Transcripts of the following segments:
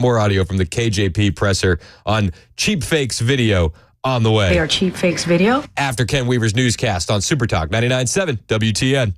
More audio from the KJP presser on Cheap Fakes video on the way. They are Cheap Fakes video. After Ken Weaver's newscast on Super Talk 99.7 WTN.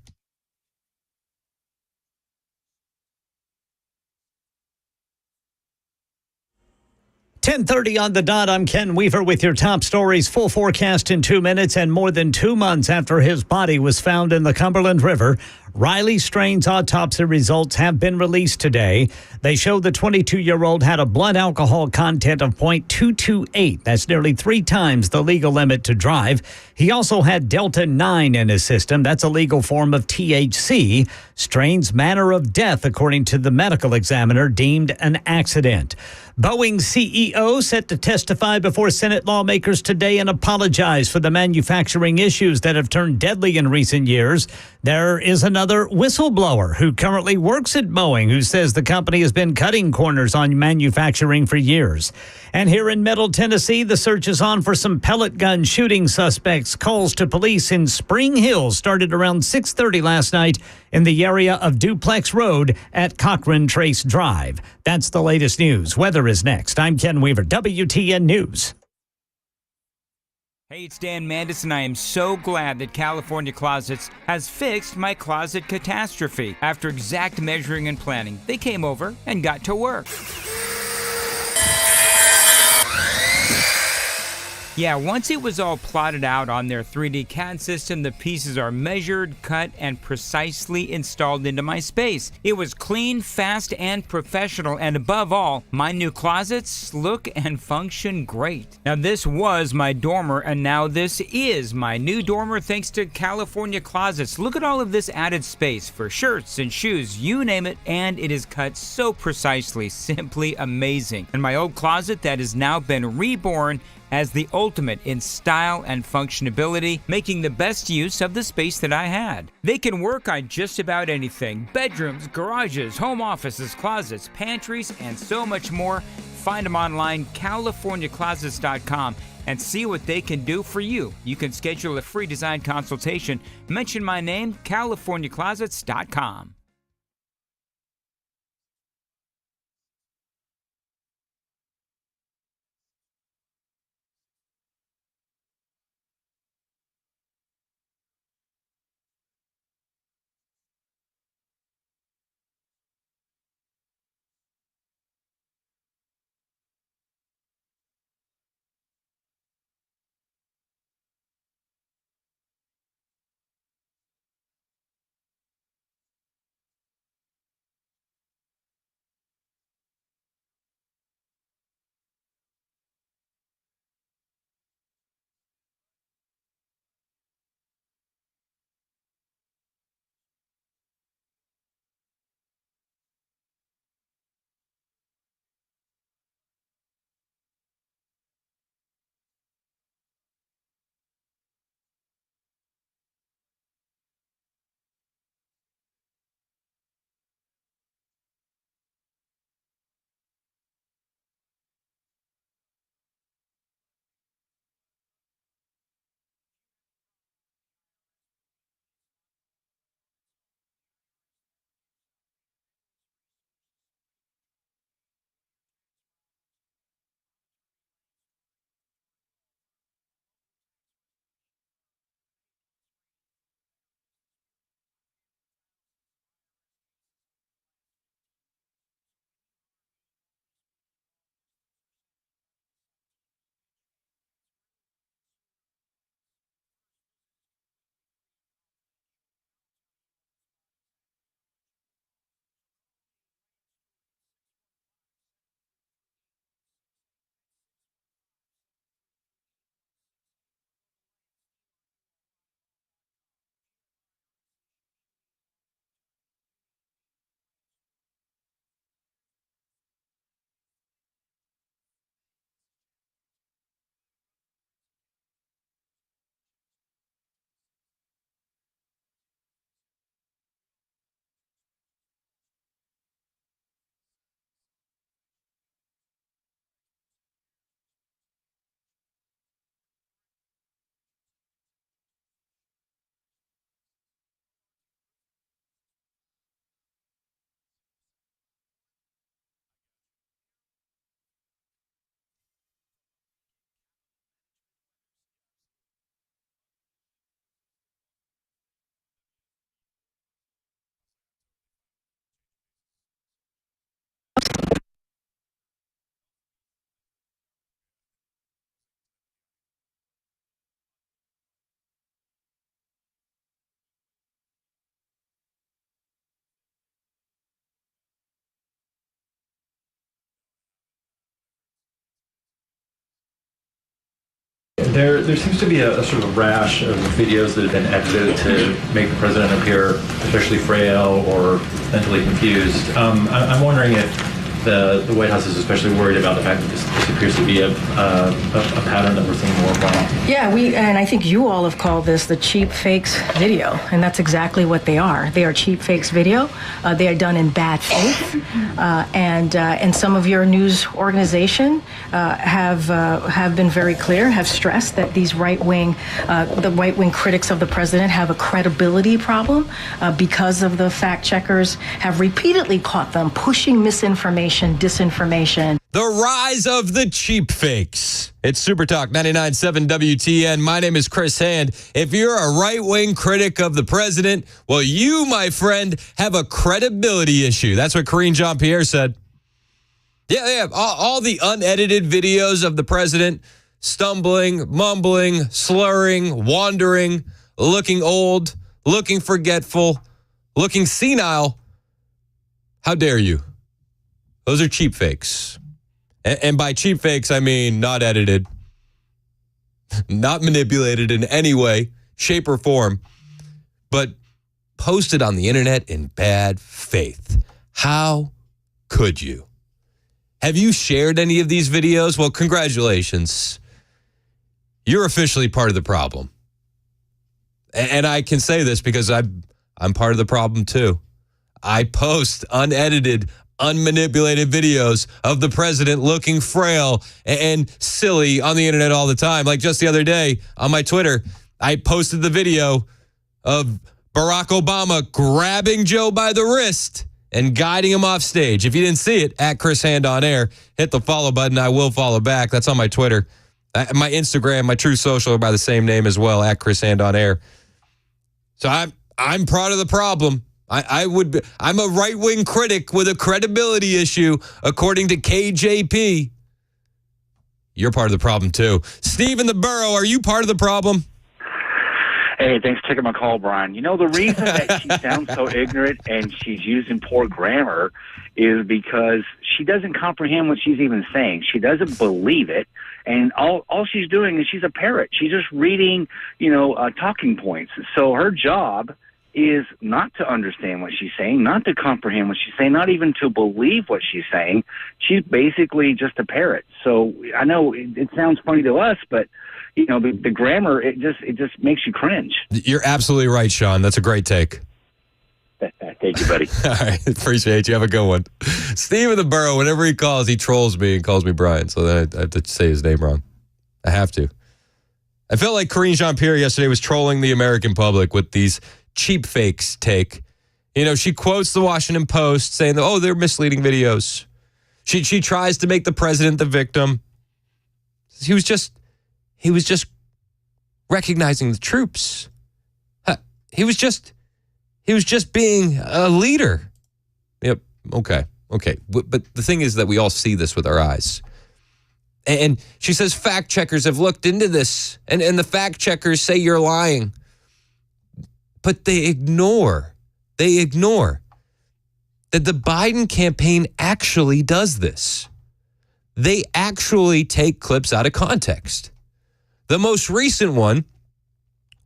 .30 on the dot. I'm Ken Weaver with your top stories. Full forecast in 2 minutes. And more than 2 months after his body was found in the Cumberland River, Riley Strain's autopsy results have been released today. They show the 22-year-old had a blood alcohol content of 0.228. That's nearly 3 times the legal limit to drive. He also had Delta-9 in his system. That's a legal form of THC. Strain's manner of death, according to the medical examiner, deemed an accident. Boeing CEO set to testify before Senate lawmakers today and apologize for the manufacturing issues that have turned deadly in recent years. There is another whistleblower who currently works at Boeing who says the company has been cutting corners on manufacturing for years. And here in Middle Tennessee, the search is on for some pellet gun shooting suspects. Calls to police in Spring Hill started around 6:30 last night in the area of Duplex Road at Cochran Trace Drive. That's the latest news. Weather is next. I'm Ken Weaver, WTN News. Hey, it's Dan Mandis, and I am so glad that California Closets has fixed my closet catastrophe. After exact measuring and planning, they came over and got to work. Yeah, once it was all plotted out on their 3D CAD system, the pieces are measured, cut, and precisely installed into my space. It was clean, fast, and professional, and above all, my new closets look and function great. Now, this was my dormer, and now this is my new dormer thanks to California Closets. Look at all of this added space for shirts and shoes, you name it, and it is cut so precisely, simply amazing. And my old closet that has now been reborn as the ultimate in style and functionality, making the best use of the space that I had. They can work on just about anything: bedrooms, garages, home offices, closets, pantries, and so much more. Find them online, CaliforniaClosets.com, and see what they can do for you. You can schedule a free design consultation. Mention my name, CaliforniaClosets.com. There seems to be a sort of rash of videos that have been edited to make the president appear especially frail or mentally confused. I'm wondering if the White House is especially worried about the fact that this appears to be a pattern that we're seeing more of. Yeah, and I think you all have called this the cheap fakes video, and that's exactly what they are. They are cheap fakes video. They are done in bad faith, and some of your news organization have been very clear, have stressed that these the right wing critics of the president have a credibility problem because of the fact checkers have repeatedly caught them pushing misinformation, disinformation. The rise of the cheap fakes. It's Super Talk 99.7 WTN. My name is Chris Hand. If you're a right-wing critic of the president, well, you, my friend, have a credibility issue. That's what Karine Jean-Pierre said. Yeah. All the unedited videos of the president stumbling, mumbling, slurring, wandering, looking old, looking forgetful, looking senile. How dare you? Those are cheap fakes. And by cheap fakes, I mean not edited, not manipulated in any way, shape, or form, but posted on the internet in bad faith. How could you? Have you shared any of these videos? Well, congratulations. You're officially part of the problem. And I can say this because I'm part of the problem too. I post unedited, unmanipulated videos of the president looking frail and silly on the internet all the time. Like just the other day on my Twitter, I posted the video of Barack Obama grabbing Joe by the wrist and guiding him off stage. If you didn't see it, at Chris Hand on Air, hit the follow button. I will follow back. That's on my Twitter. My Instagram, my True Social are by the same name as well, at Chris Hand on Air. So I'm part of the problem. I'm a right-wing critic with a credibility issue, according to KJP. You're part of the problem, too. Steve in the Borough, are you part of the problem? Hey, thanks for taking my call, Brian. You know, the reason that she sounds so ignorant and she's using poor grammar is because she doesn't comprehend what she's even saying. She doesn't believe it. And all she's doing is she's a parrot. She's just reading, talking points. So her job is not to understand what she's saying, not to comprehend what she's saying, not even to believe what she's saying. She's basically just a parrot. So I know it sounds funny to us, but the grammar, it just makes you cringe. You're absolutely right, Sean. That's a great take. Thank you, buddy. All right. Appreciate you. Have a good one. Steve in the Borough, whenever he calls, he trolls me and calls me Brian. So then I have to say his name wrong. I have to. I felt like Karine Jean-Pierre yesterday was trolling the American public with these cheap fakes take. She quotes the Washington Post saying, they're misleading videos. She tries to make the president the victim. He was just recognizing the troops. He was just being a leader. Yep. Okay. But the thing is that we all see this with our eyes. And she says fact checkers have looked into this, and the fact checkers say you're lying. But they ignore that the Biden campaign actually does this. They actually take clips out of context. The most recent one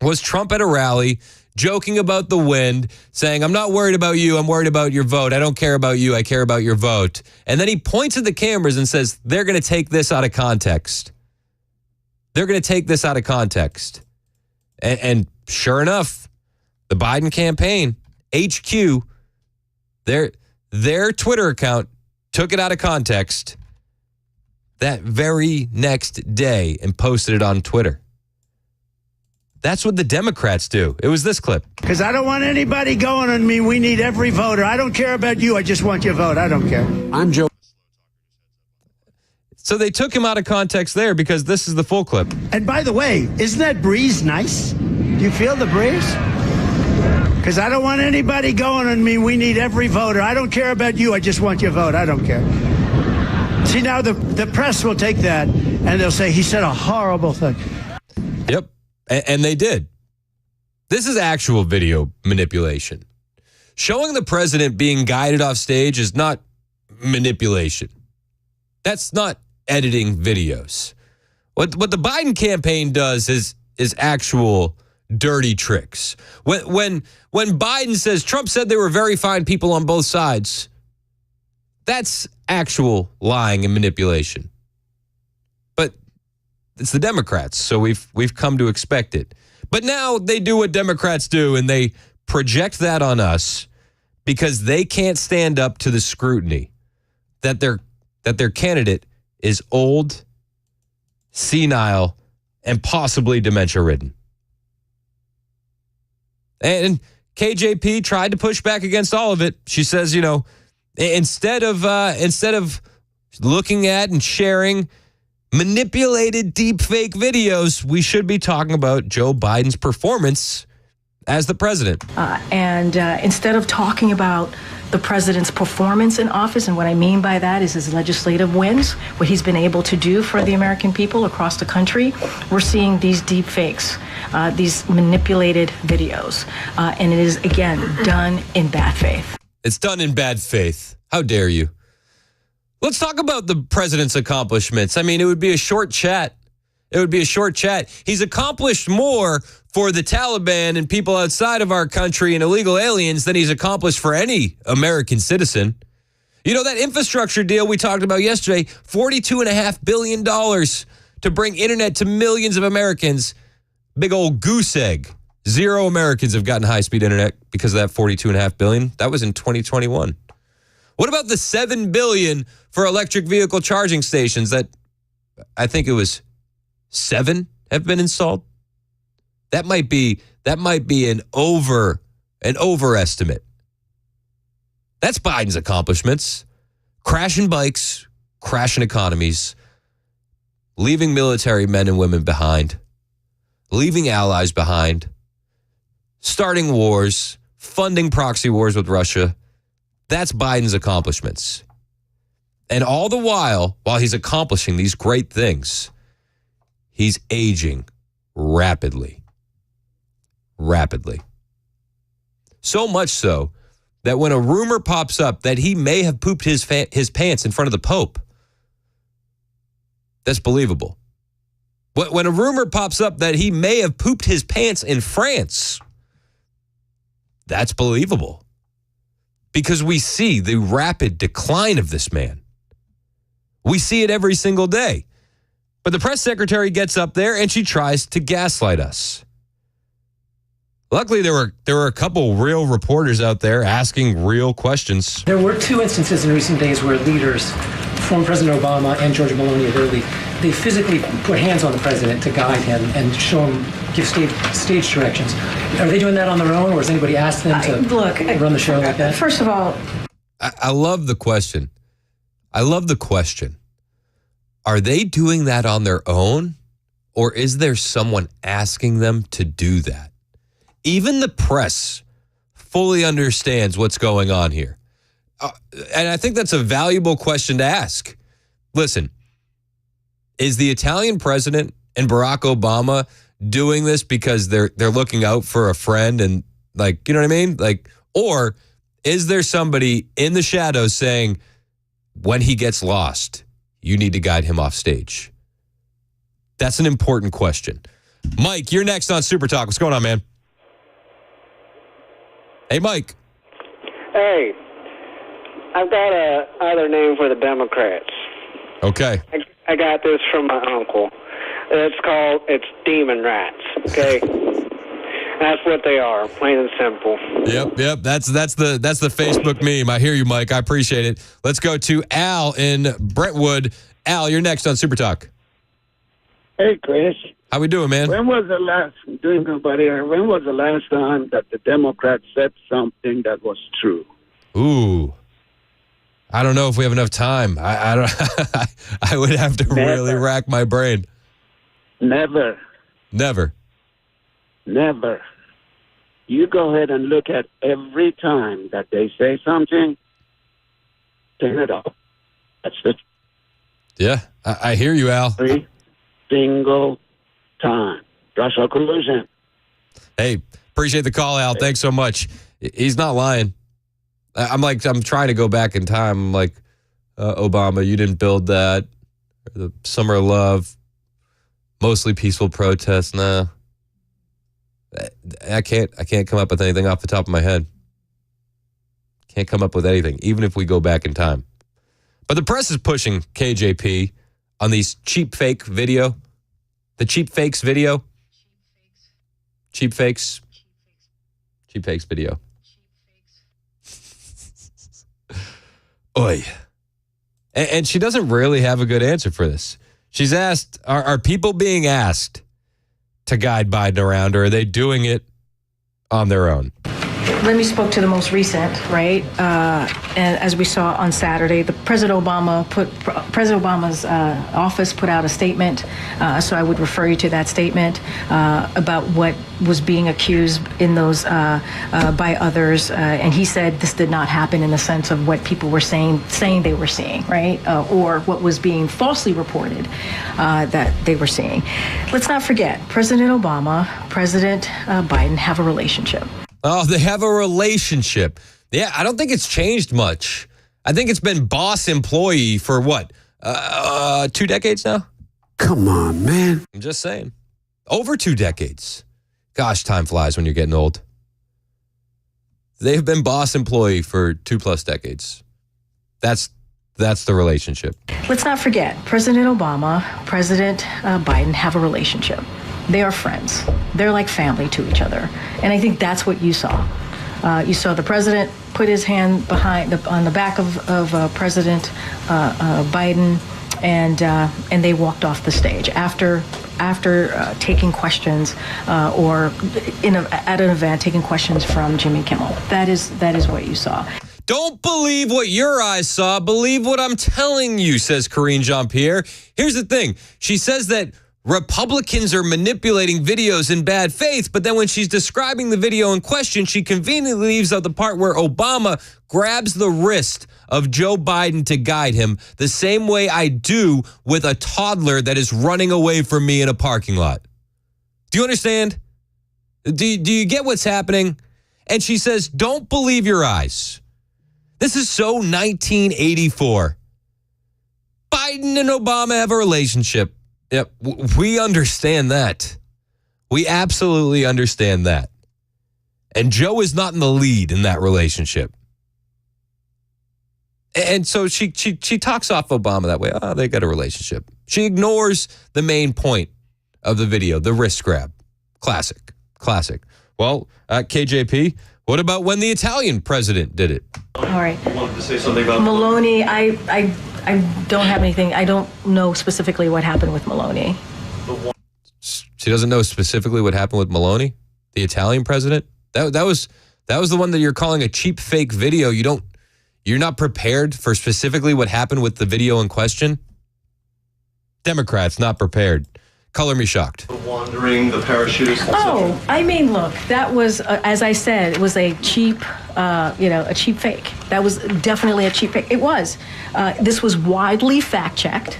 was Trump at a rally joking about the wind, saying, I'm not worried about you, I'm worried about your vote. I don't care about you, I care about your vote. And then he points at the cameras and says, they're going to take this out of context. They're going to take this out of context. And sure enough, the Biden campaign, HQ, their Twitter account took it out of context that very next day and posted it on Twitter. That's what the Democrats do. It was this clip. Because I don't want anybody going on me. We need every voter. I don't care about you. I just want your vote. I don't care. I'm Joe. So they took him out of context there because this is the full clip. And by the way, isn't that breeze nice? Do you feel the breeze? Because I don't want anybody going on me. We need every voter. I don't care about you. I just want your vote. I don't care. See, now the press will take that and they'll say he said a horrible thing. Yep. And they did. This is actual video manipulation. Showing the president being guided off stage is not manipulation. That's not editing videos. What the Biden campaign does is actual dirty tricks. When Biden says Trump said they were very fine people on both sides, that's actual lying and manipulation. But it's the Democrats, so we've come to expect it. But now they do what Democrats do, and they project that on us because they can't stand up to the scrutiny that their candidate is old, senile, and possibly dementia-ridden. And KJP tried to push back against all of it. She says, instead of looking at and sharing manipulated deep fake videos, we should be talking about Joe Biden's performance as the president. And instead of talking about the president's performance in office, and what I mean by that is his legislative wins, what he's been able to do for the American people across the country, we're seeing these deep fakes, these manipulated videos. And it is, again, done in bad faith. It's done in bad faith. How dare you? Let's talk about the president's accomplishments. I mean, it would be a short chat. He's accomplished more for the Taliban and people outside of our country and illegal aliens than he's accomplished for any American citizen. That infrastructure deal we talked about yesterday, $42.5 billion to bring internet to millions of Americans. Big old goose egg. 0 Americans have gotten high-speed internet because of that $42.5 billion. That was in 2021. What about the $7 billion for electric vehicle charging stations that I think it was 7 have been installed? That might be an overestimate. That's Biden's accomplishments. Crashing bikes, crashing economies, leaving military men and women behind, leaving allies behind, starting wars, funding proxy wars with Russia. That's Biden's accomplishments. And all the while he's accomplishing these great things, he's aging rapidly. So much so that when a rumor pops up that he may have pooped his pants in front of the Pope, that's believable. When a rumor pops up that he may have pooped his pants in France, that's believable. Because we see the rapid decline of this man. We see it every single day. But the press secretary gets up there and she tries to gaslight us. Luckily, there were a couple real reporters out there asking real questions. There were 2 instances in recent days where leaders, former President Obama and Georgia Maloney early, they physically put hands on the president to guide him and show him, give stage directions. Are they doing that on their own, or has anybody asked them to run the show like that? First of all, I love the question. Are they doing that on their own, or is there someone asking them to do that? Even the press fully understands what's going on here. And I think that's a valuable question to ask. Listen, is the Italian president and Barack Obama doing this because they're looking out for a friend and you know what I mean? Or is there somebody in the shadows saying, when he gets lost, you need to guide him off stage? That's an important question. Mike, you're next on Super Talk. What's going on, man? Hey, Mike. Hey, I've got another name for the Democrats. Okay. I got this from my uncle. It's demon rats, okay? That's what they are, plain and simple. Yep. That's the Facebook meme. I hear you, Mike. I appreciate it. Let's go to Al in Brentwood. Al, you're next on Super Talk. Hey, Chris. How we doing, man? When was the last time that the Democrats said something that was true? Ooh. I don't know if we have enough time. I don't. I would have to really rack my brain. Never. You go ahead and look at every time that they say something, turn it off. That's it. Yeah, I hear you, Al. Every single time. Russell collusion. Hey, appreciate the call, Al. Thanks so much. He's not lying. I'm trying to go back in time. I'm like, Obama, you didn't build that. The Summer of Love. Mostly peaceful protests. No. I can't come up with anything off the top of my head. Can't come up with anything, even if we go back in time. But the press is pushing KJP on these cheap fake video. The cheap fakes video. Cheap fakes video. Oy. And she doesn't really have a good answer for this. She's asked, are people being asked to guide Biden around, or are they doing it on their own? Let me spoke to the most recent, right? And as we saw on Saturday, President Obama's office put out a statement. So I would refer you to that statement about what was being accused in those by others. And he said this did not happen in the sense of what people were saying they were seeing, right? Or what was being falsely reported that they were seeing. Let's not forget, President Obama, President Biden have a relationship. Oh, they have a relationship. Yeah, I don't think it's changed much. I think it's been boss-employee for what? 2 decades now? Come on, man. I'm just saying. Over 2 decades. Gosh, time flies when you're getting old. They've been boss-employee for 2+ decades. That's the relationship. Let's not forget, President Obama, President Biden have a relationship. They are friends. They're like family to each other. And I think that's what you saw. You saw the president put his hand on the back of President Biden, and they walked off the stage after taking questions or at an event taking questions from Jimmy Kimmel. That is what you saw. Don't believe what your eyes saw. Believe what I'm telling you, says Karine Jean-Pierre. Here's the thing. She says that Republicans are manipulating videos in bad faith, but then when she's describing the video in question, she conveniently leaves out the part where Obama grabs the wrist of Joe Biden to guide him the same way I do with a toddler that is running away from me in a parking lot. Do you understand? Do you get what's happening? And she says, don't believe your eyes. This is so 1984. Biden and Obama have a relationship. Yep, we understand that. We absolutely understand that. And Joe is not in the lead in that relationship. And so she talks off Obama that way. Oh, they got a relationship. She ignores the main point of the video, the wrist grab. Classic. Well, KJP, what about when the Italian president did it? All right. I wanted to say something about Maloney. I don't have anything. I don't know specifically what happened with Maloney. She doesn't know specifically what happened with Maloney, the Italian president? That was the one that you're calling a cheap fake video. You're not prepared for specifically what happened with the video in question? Democrats not prepared. Color me shocked. The wandering, the parachutist. Oh, I mean, look, that was, as I said, it was a cheap, a cheap fake. That was definitely a cheap fake. It was. This was widely fact-checked.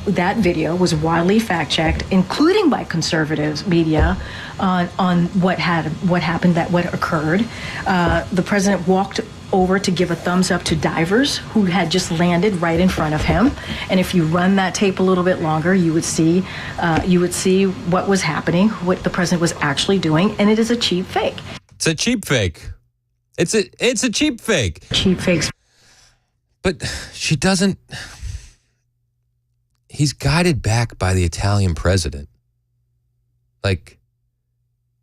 That video was widely fact-checked, including by conservative media, on what happened, what occurred. The president walked over to give a thumbs up to divers who had just landed right in front of him. And if you run that tape a little bit longer, you would see what was happening, what the president was actually doing, and it is a cheap fake. It's a cheap fake. It's a cheap fake. Cheap fakes. But she doesn't. He's guided back by the Italian president. Like,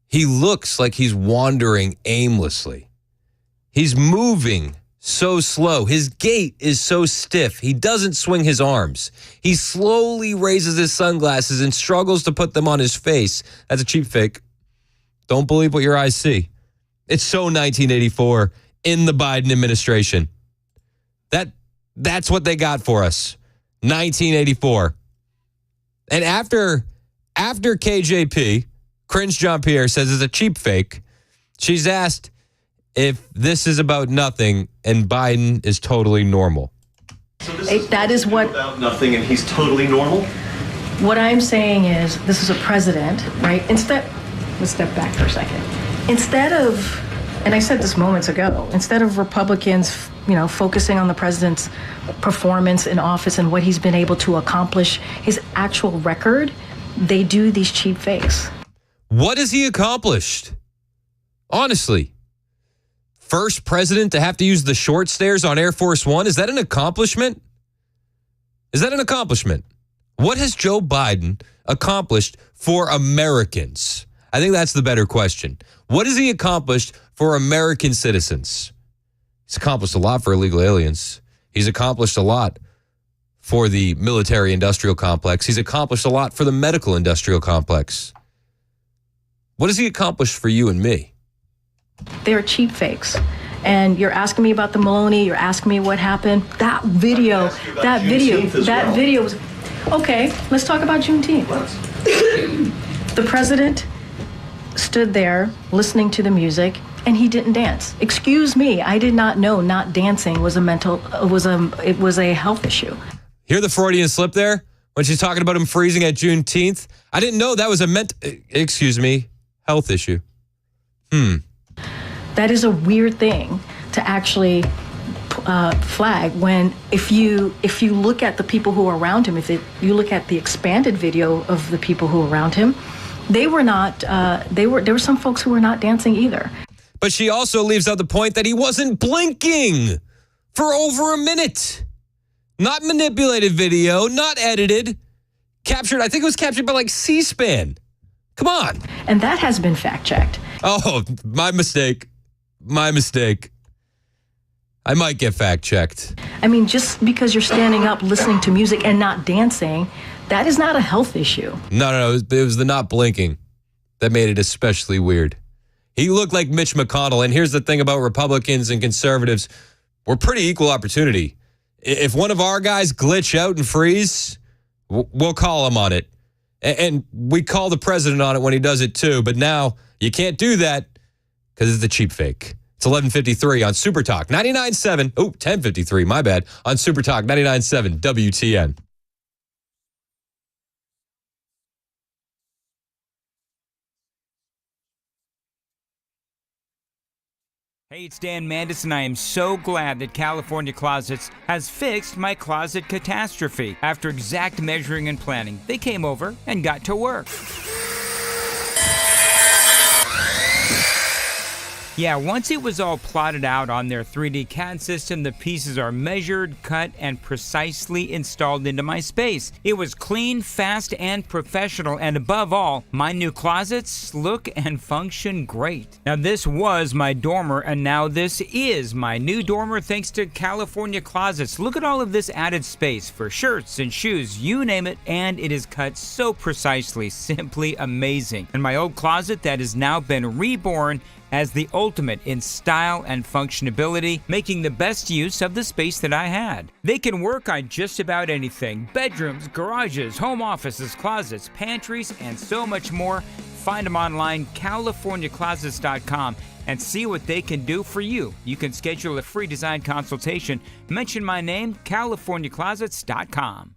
he looks like he's wandering aimlessly. He's moving so slow. His gait is so stiff. He doesn't swing his arms. He slowly raises his sunglasses and struggles to put them on his face. That's a cheap fake. Don't believe what your eyes see. It's so 1984 in the Biden administration. That's what they got for us. 1984. And after KJP, Karine Jean-Pierre says it's a cheap fake, she's asked if this is about nothing and Biden is totally normal. So that is what about nothing and he's totally normal? What I'm saying is this is a president, right? Let's step back for a second. Instead of, and I said this moments ago, instead of Republicans, focusing on the president's performance in office and what he's been able to accomplish, his actual record, they do these cheap fakes. What has he accomplished? Honestly, first president to have to use the short stairs on Air Force One. Is that an accomplishment? Is that an accomplishment? What has Joe Biden accomplished for Americans? I think that's the better question. What has he accomplished for American citizens? He's accomplished a lot for illegal aliens. He's accomplished a lot for the military-industrial complex. He's accomplished a lot for the medical-industrial complex. What has he accomplished for you and me? They're cheap fakes. And you're asking me about the Maloney, you're asking me what happened. That video was... Okay, let's talk about Juneteenth. The president stood there listening to the music and he didn't dance. Excuse me, I did not know not dancing was a health issue. Hear the Freudian slip there? When she's talking about him freezing at Juneteenth? I didn't know that was a health issue. That is a weird thing to actually flag when if you look at the people who are around him, you look at the expanded video of the people who were around him, they were not, there were some folks who were not dancing either. But she also leaves out the point that he wasn't blinking for over a minute. Not manipulated video, not edited. Captured, I think it was captured by like C-SPAN. Come on. And that has been fact-checked. Oh, my mistake. My mistake. I might get fact-checked. I mean, just because you're standing up listening to music and not dancing, that is not a health issue. No. It was the not blinking that made it especially weird. He looked like Mitch McConnell. And here's the thing about Republicans and conservatives. We're pretty equal opportunity. If one of our guys glitch out and freeze, we'll call him on it. And we call the president on it when he does it too. But now you can't do that because it's a cheap fake. It's 11:53 on Super Talk 99.7. Oh, 10:53, my bad. On Super Talk 99.7 WTN. Hey, it's Dan Mandis, and I am so glad that California Closets has fixed my closet catastrophe. After exact measuring and planning, they came over and got to work. Yeah, once it was all plotted out on their 3D CAD system, the pieces are measured, cut, and precisely installed into my space. It was clean, fast, and professional, and above all, my new closets look and function great. Now, this was my dormer, and now this is my new dormer thanks to California Closets. Look at all of this added space for shirts and shoes, you name it, and it is cut so precisely, simply amazing. And my old closet that has now been reborn as the ultimate in style and functionability, making the best use of the space that I had. They can work on just about anything: bedrooms, garages, home offices, closets, pantries, and so much more. Find them online, CaliforniaClosets.com, and see what they can do for you. You can schedule a free design consultation. Mention my name, CaliforniaClosets.com.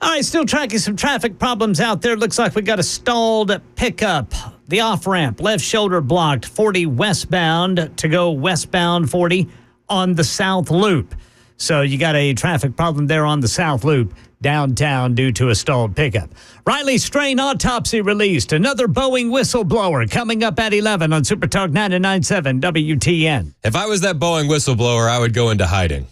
All right, still tracking some traffic problems out there. Looks like we got a stalled pickup. The off-ramp, left shoulder blocked, 40 westbound to go westbound 40 on the South Loop. So you got a traffic problem there on the South Loop downtown due to a stalled pickup. Riley Strain autopsy released. Another Boeing whistleblower coming up at 11 on Super Talk 99.7 WTN. If I was that Boeing whistleblower, I would go into hiding.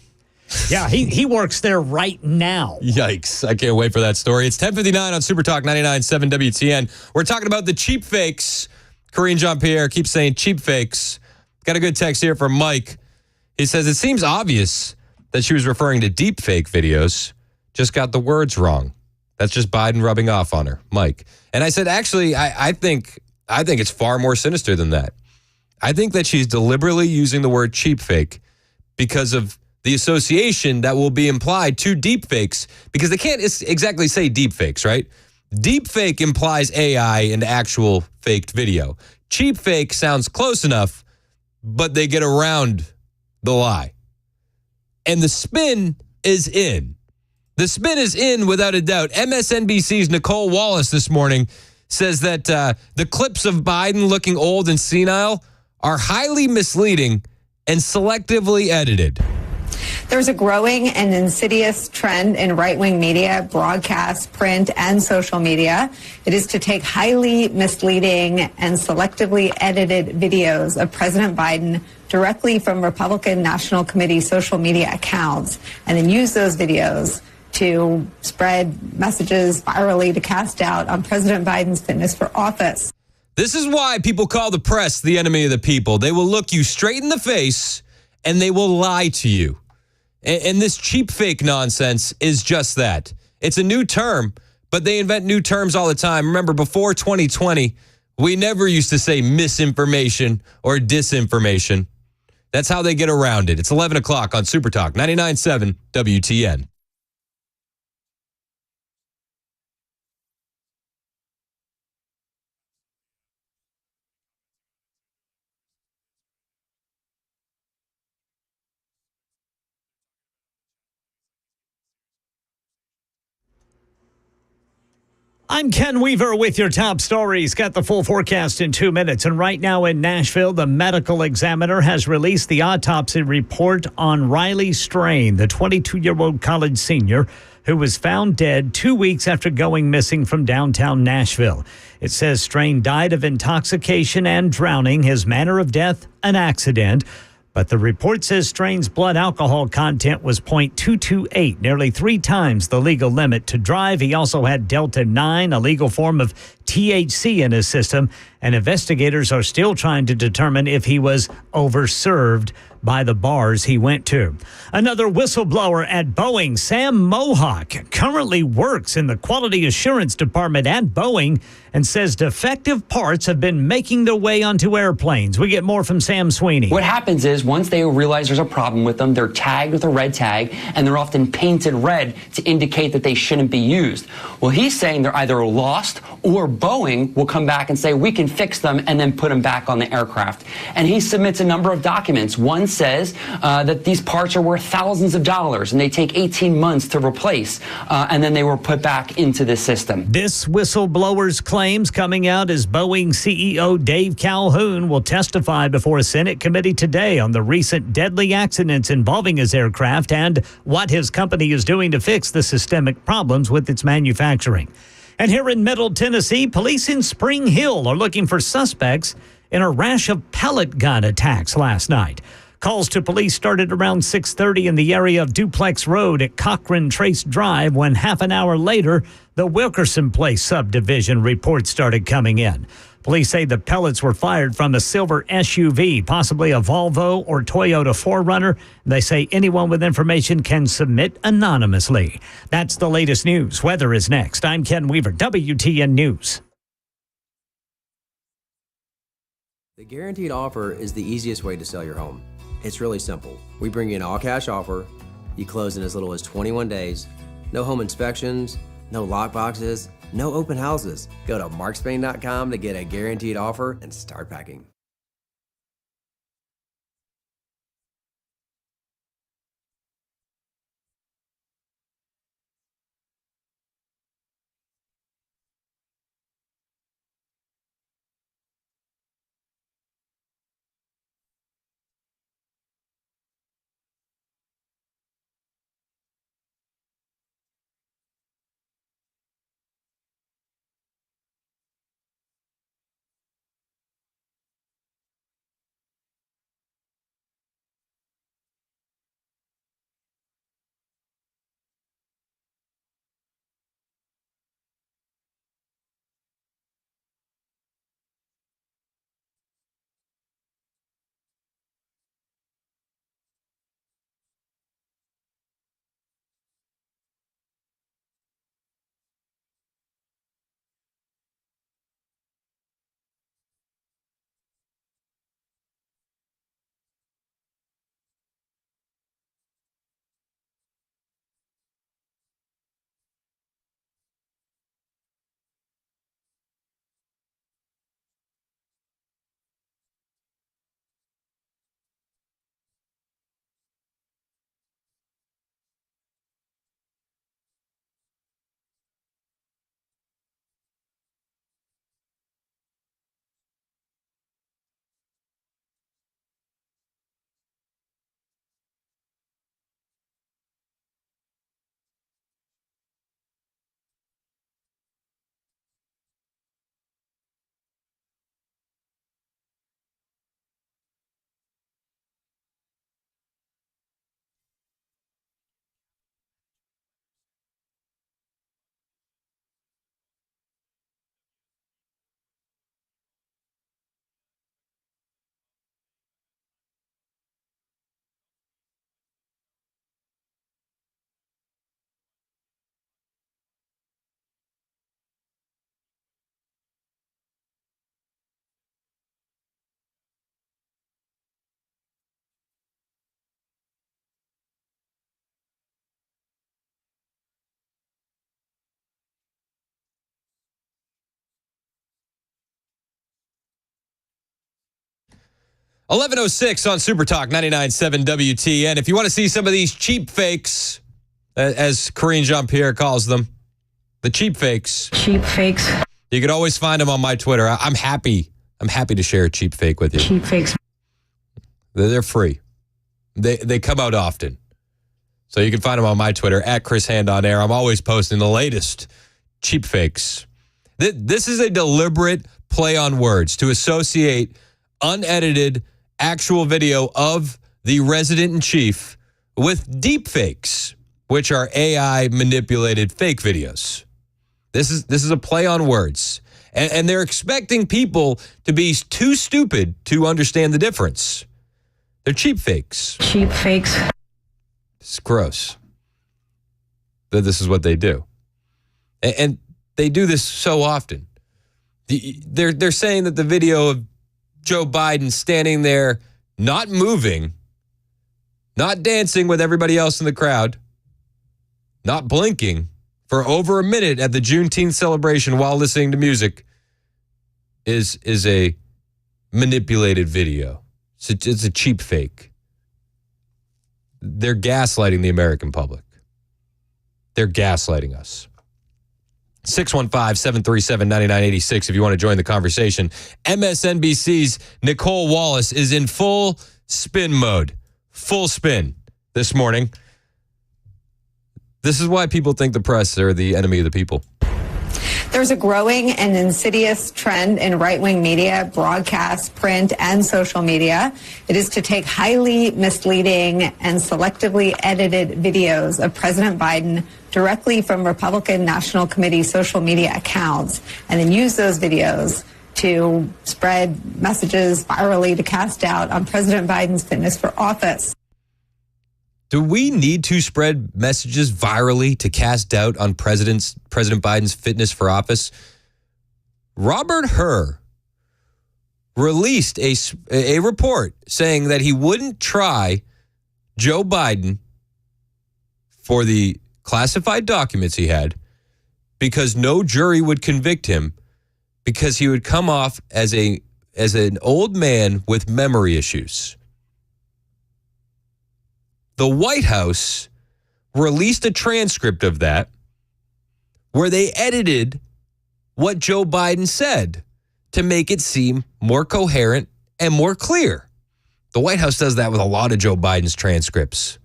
Yeah, he works there right now. Yikes. I can't wait for that story. It's 10:59 on Super Talk 99.7 WTN. We're talking about the cheap fakes. Karine Jean-Pierre keeps saying cheap fakes. Got a good text here from Mike. He says, it seems obvious that she was referring to deep fake videos. Just got the words wrong. That's just Biden rubbing off on her, Mike. And I said, actually, I think it's far more sinister than that. I think that she's deliberately using the word cheap fake because of the association that will be implied to deep fakes, because they can't exactly say deep fakes, right? Deep fake implies AI and actual faked video. Cheap fake sounds close enough, but they get around the lie. And the spin is in. The spin is in without a doubt. MSNBC's Nicole Wallace this morning says that the clips of Biden looking old and senile are highly misleading and selectively edited. There's a growing and insidious trend in right-wing media, broadcast, print, and social media. It is to take highly misleading and selectively edited videos of President Biden directly from Republican National Committee social media accounts and then use those videos to spread messages virally to cast doubt on President Biden's fitness for office. This is why people call the press the enemy of the people. They will look you straight in the face and they will lie to you. And this cheap fake nonsense is just that. It's a new term, but they invent new terms all the time. Remember, before 2020, we never used to say misinformation or disinformation. That's how they get around it. It's 11 o'clock on Super Talk 99.7 WTN. I'm Ken Weaver with your top stories. Got the full forecast in 2 minutes. And right now in Nashville, the medical examiner has released the autopsy report on Riley Strain, the 22-year-old college senior who was found dead 2 weeks after going missing from downtown Nashville. It says Strain died of intoxication and drowning. His manner of death, an accident. But the report says Strain's blood alcohol content was 0.228, nearly 3 times the legal limit to drive. He also had Delta-9, a legal form of THC in his system, and investigators are still trying to determine if he was overserved by the bars he went to. Another whistleblower at Boeing, Sam Mohawk, currently works in the quality assurance department at Boeing and says defective parts have been making their way onto airplanes. We get more from Sam Sweeney. What happens is once they realize there's a problem with them, they're tagged with a red tag, and they're often painted red to indicate that they shouldn't be used. Well, he's saying they're either lost or Boeing will come back and say, we can fix them and then put them back on the aircraft. And he submits a number of documents. One says that these parts are worth thousands of dollars and they take 18 months to replace, and then they were put back into the system. This whistleblower's claims coming out as Boeing CEO Dave Calhoun will testify before a Senate committee today on the recent deadly accidents involving his aircraft and what his company is doing to fix the systemic problems with its manufacturing. And here in Middle Tennessee, police in Spring Hill are looking for suspects in a rash of pellet gun attacks last night. Calls to police started around 6:30 in the area of Duplex Road at Cochran Trace Drive when half an hour later, the Wilkerson Place subdivision reports started coming in. Police say the pellets were fired from a silver SUV, possibly a Volvo or Toyota 4Runner. They say anyone with information can submit anonymously. That's the latest news. Weather is next. I'm Ken Weaver, WTN News. The Guaranteed Offer is the easiest way to sell your home. It's really simple. We bring you an all-cash offer. You close in as little as 21 days. No home inspections, no lockboxes, no open houses. Go to markspain.com to get a guaranteed offer and start packing. 11:06 on Super Talk 99.7 WTN. If you want to see some of these cheap fakes, as Karine Jean-Pierre calls them, the cheap fakes. Cheap fakes. You can always find them on my Twitter. I'm happy to share a cheap fake with you. Cheap fakes. They're free. They come out often. So you can find them on my Twitter, at Chris Hand on Air. I'm always posting the latest cheap fakes. This is a deliberate play on words to associate unedited actual video of the resident-in-chief with deep fakes, which are AI manipulated fake videos. This is a play on words. And they're expecting people to be too stupid to understand the difference. They're cheap fakes. Cheap fakes. It's gross. This is what they do. And they do this so often. They're saying that the video of Joe Biden standing there, not moving, not dancing with everybody else in the crowd, not blinking for over a minute at the Juneteenth celebration while listening to music is a manipulated video. It's a cheap fake. They're gaslighting the American public. They're gaslighting us. 615-737-9986 if you want to join the conversation. MSNBC's Nicole Wallace is in full spin mode. Full spin this morning. This is why people think the press are the enemy of the people. There's a growing and insidious trend in right-wing media, broadcast, print, and social media. It is to take highly misleading and selectively edited videos of President Biden directly from Republican National Committee social media accounts and then use those videos to spread messages virally to cast doubt on President Biden's fitness for office. Do we need to spread messages virally to cast doubt on President Biden's fitness for office? Robert Hur released a report saying that he wouldn't try Joe Biden for the classified documents he had because no jury would convict him because he would come off as an old man with memory issues. The White House released a transcript of that where they edited what Joe Biden said to make it seem more coherent and more clear. The White House does that with a lot of Joe Biden's transcripts.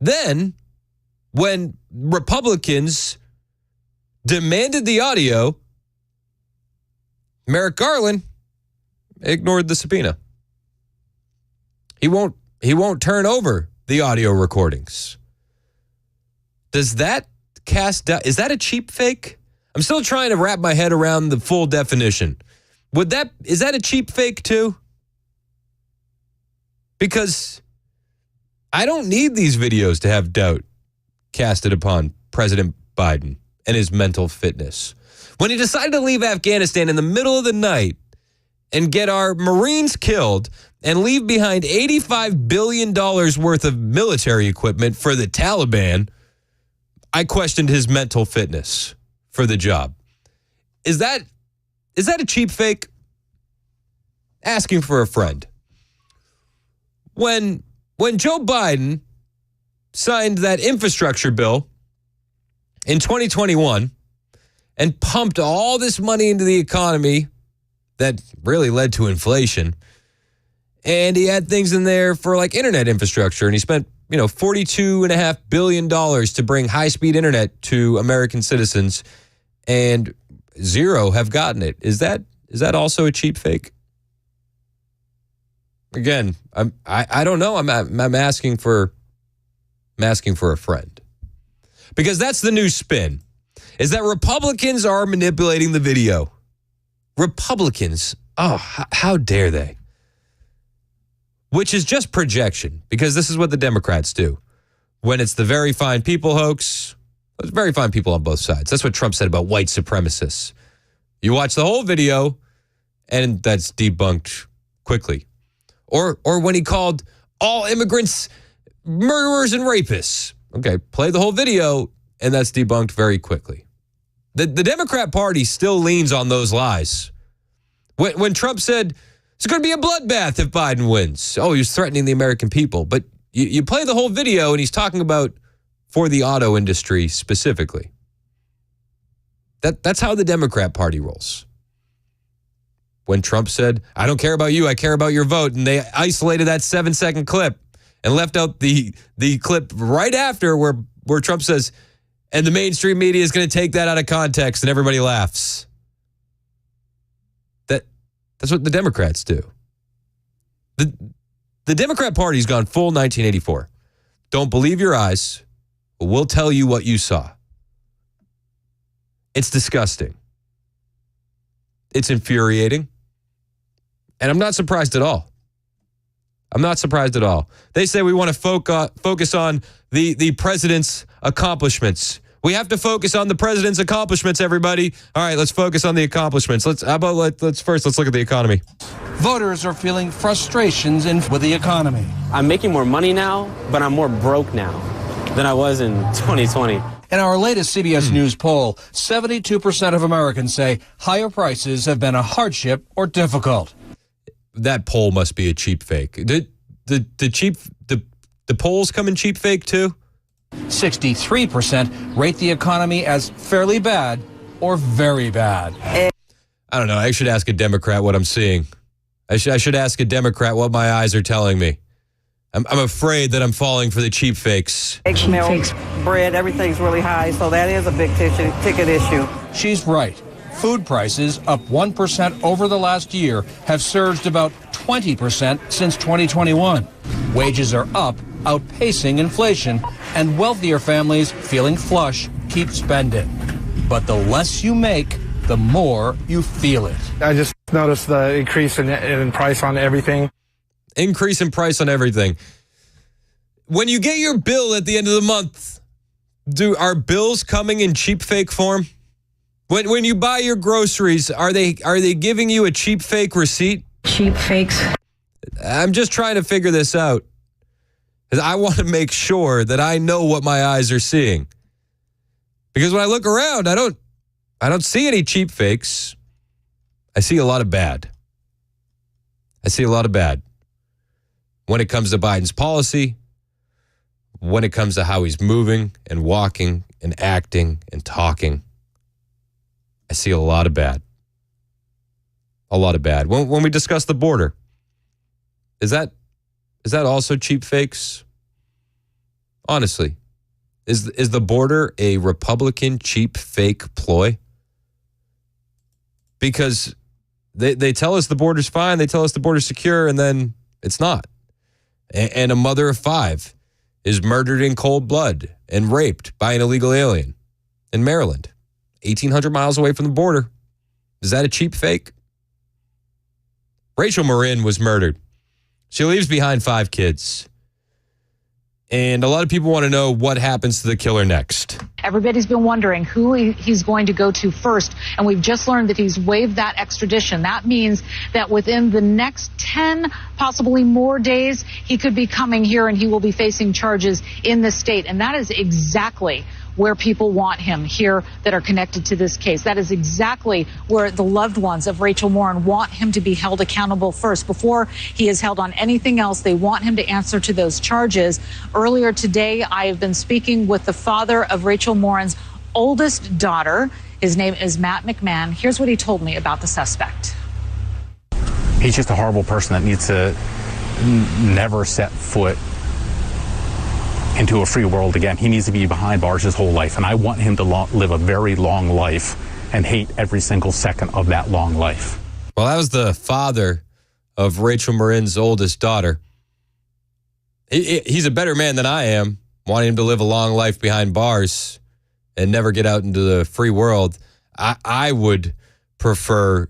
Then, when Republicans demanded the audio, Merrick Garland ignored the subpoena. He won't turn over the audio recordings. Does that cast doubt? Is that a cheap fake? I'm still trying to wrap my head around the full definition. Is that a cheap fake too? Because I don't need these videos to have doubt casted upon President Biden and his mental fitness. When he decided to leave Afghanistan in the middle of the night and get our Marines killed and leave behind $85 billion worth of military equipment for the Taliban, I questioned his mental fitness for the job. Is that a cheap fake? Asking for a friend. When Joe Biden signed that infrastructure bill in 2021 and pumped all this money into the economy that really led to inflation, and he had things in there for like internet infrastructure, and he spent $42.5 billion to bring high-speed internet to American citizens, and zero have gotten it. Is that also a cheap fake? Again, I don't know. I'm asking for a friend, because that's the new spin, is that Republicans are manipulating the video. Republicans, how dare they? Which is just projection, because this is what the Democrats do. When it's the very fine people hoax, there's very fine people on both sides. That's what Trump said about white supremacists. You watch the whole video, and that's debunked quickly. Or when he called all immigrants murderers and rapists. Okay, play the whole video, and that's debunked very quickly. The Democrat Party still leans on those lies. When Trump said It's going to be a bloodbath if Biden wins. Oh, he's threatening the American people. But you play the whole video, and he's talking about for the auto industry specifically. That's how the Democrat Party rolls. When Trump said, I don't care about you, I care about your vote, and they isolated that 7-second clip and left out the clip right after where Trump says, and the mainstream media is going to take that out of context, and everybody laughs. That's what the Democrats do. The Democrat Party's gone full 1984. Don't believe your eyes. We'll tell you what you saw. It's disgusting. It's infuriating. And I'm not surprised at all. I'm not surprised at all. They say we want to focus on the president's accomplishments. We have to focus on the president's accomplishments, everybody. All right, let's focus on the accomplishments. Let's first look at the economy. Voters are feeling frustrations with the economy. I'm making more money now, but I'm more broke now than I was in 2020. In our latest CBS News poll, 72% of Americans say higher prices have been a hardship or difficult. That poll must be a cheap fake. The polls come in cheap fake too? 63% rate the economy as fairly bad or very bad. I don't know. I should ask a Democrat what I'm seeing. I should ask a Democrat what my eyes are telling me. I'm afraid that I'm falling for the cheap fakes. Egg milk, bread, everything's really high, so that is a big ticket issue. She's right. Food prices, up 1% over the last year, have surged about 20% since 2021. Wages are up, outpacing inflation, and wealthier families feeling flush keep spending. But the less you make, the more you feel it. I just noticed the increase in price on everything. Increase in price on everything. When you get your bill at the end of the month, are bills coming in cheap fake form? When you buy your groceries, are they giving you a cheap fake receipt? Cheap fakes. I'm just trying to figure this out. Because I want to make sure that I know what my eyes are seeing. Because when I look around, I don't see any cheap fakes. I see a lot of bad. I see a lot of bad. When it comes to Biden's policy, when it comes to how he's moving and walking and acting and talking, I see a lot of bad. A lot of bad. When we discuss the border, is that also cheap fakes? Honestly, is the border a Republican cheap fake ploy? Because they tell us the border's fine, they tell us the border's secure, and then it's not. And a mother of 5 is murdered in cold blood and raped by an illegal alien in Maryland, 1,800 miles away from the border. Is that a cheap fake? Rachel Marin was murdered. She leaves behind 5 kids. And a lot of people want to know what happens to the killer next. Everybody's been wondering who he's going to go to first, and we've just learned that he's waived that extradition. That means that within the next 10, possibly more days, he could be coming here and he will be facing charges in the state. And that is exactly where people want him here that are connected to this case. That is exactly where the loved ones of Rachel Morin want him to be held accountable first. Before he is held on anything else, they want him to answer to those charges. Earlier today, I have been speaking with the father of Rachel Morin's oldest daughter. His name is Matt McMahon. Here's what he told me about the suspect. He's just a horrible person that needs to never set foot into a free world again. He needs to be behind bars his whole life, and I want him to live a very long life and hate every single second of that long life. Well, that was the father of Rachel Marin's oldest daughter. He's a better man than I am, wanting him to live a long life behind bars and never get out into the free world. I would prefer,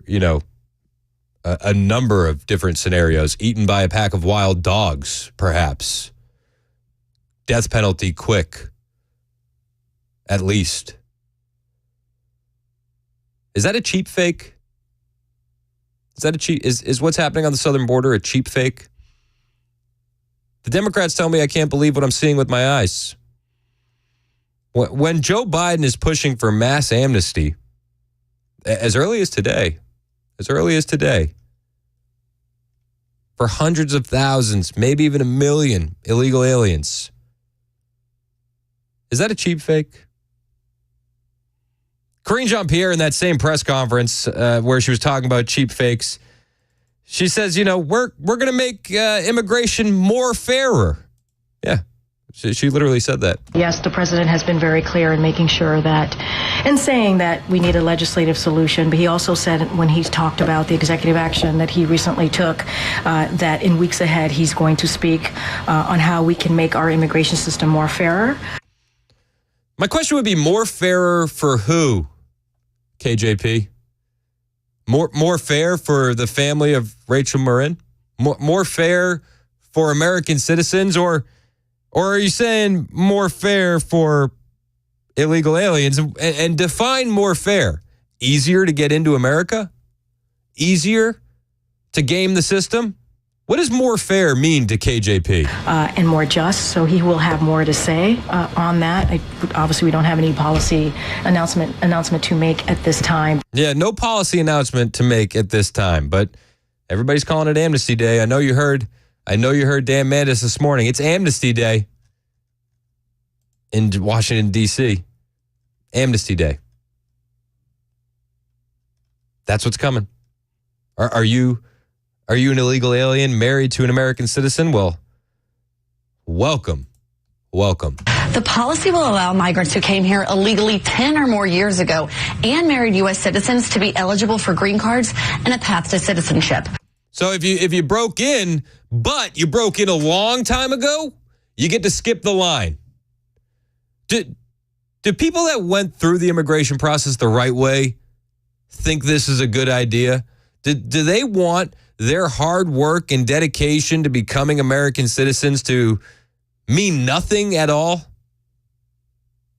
a number of different scenarios. Eaten by a pack of wild dogs, perhaps. Death penalty quick, at least. Is that a cheap fake? Is what's happening on the southern border a cheap fake? The Democrats tell me I can't believe what I'm seeing with my eyes. When Joe Biden is pushing for mass amnesty, as early as today, for hundreds of thousands, maybe even 1 million illegal aliens. Is that a cheap fake? Karine Jean-Pierre in that same press conference where she was talking about cheap fakes, she says, we're going to make immigration more fairer. Yeah, she literally said that. Yes, the president has been very clear in making sure that, and saying that we need a legislative solution, but he also said when he's talked about the executive action that he recently took, that in weeks ahead he's going to speak on how we can make our immigration system more fairer. My question would be more fairer for who, KJP? More fair for the family of Rachel Marin? More fair for American citizens? Or are you saying more fair for illegal aliens? And define more fair. Easier to get into America? Easier to game the system? What does more fair mean to KJP? And more just, so he will have more to say on that. Obviously, we don't have any policy announcement to make at this time. Yeah, no policy announcement to make at this time, but everybody's calling it Amnesty Day. I know you heard Dan Mandis this morning. It's Amnesty Day in Washington, D.C. Amnesty Day. That's what's coming. Are you an illegal alien married to an American citizen? Well, welcome. The policy will allow migrants who came here illegally 10 or more years ago and married U.S. citizens to be eligible for green cards and a path to citizenship. So if you broke in, but you broke in a long time ago, you get to skip the line. Do people that went through the immigration process the right way think this is a good idea? Do they want their hard work and dedication to becoming American citizens to mean nothing at all?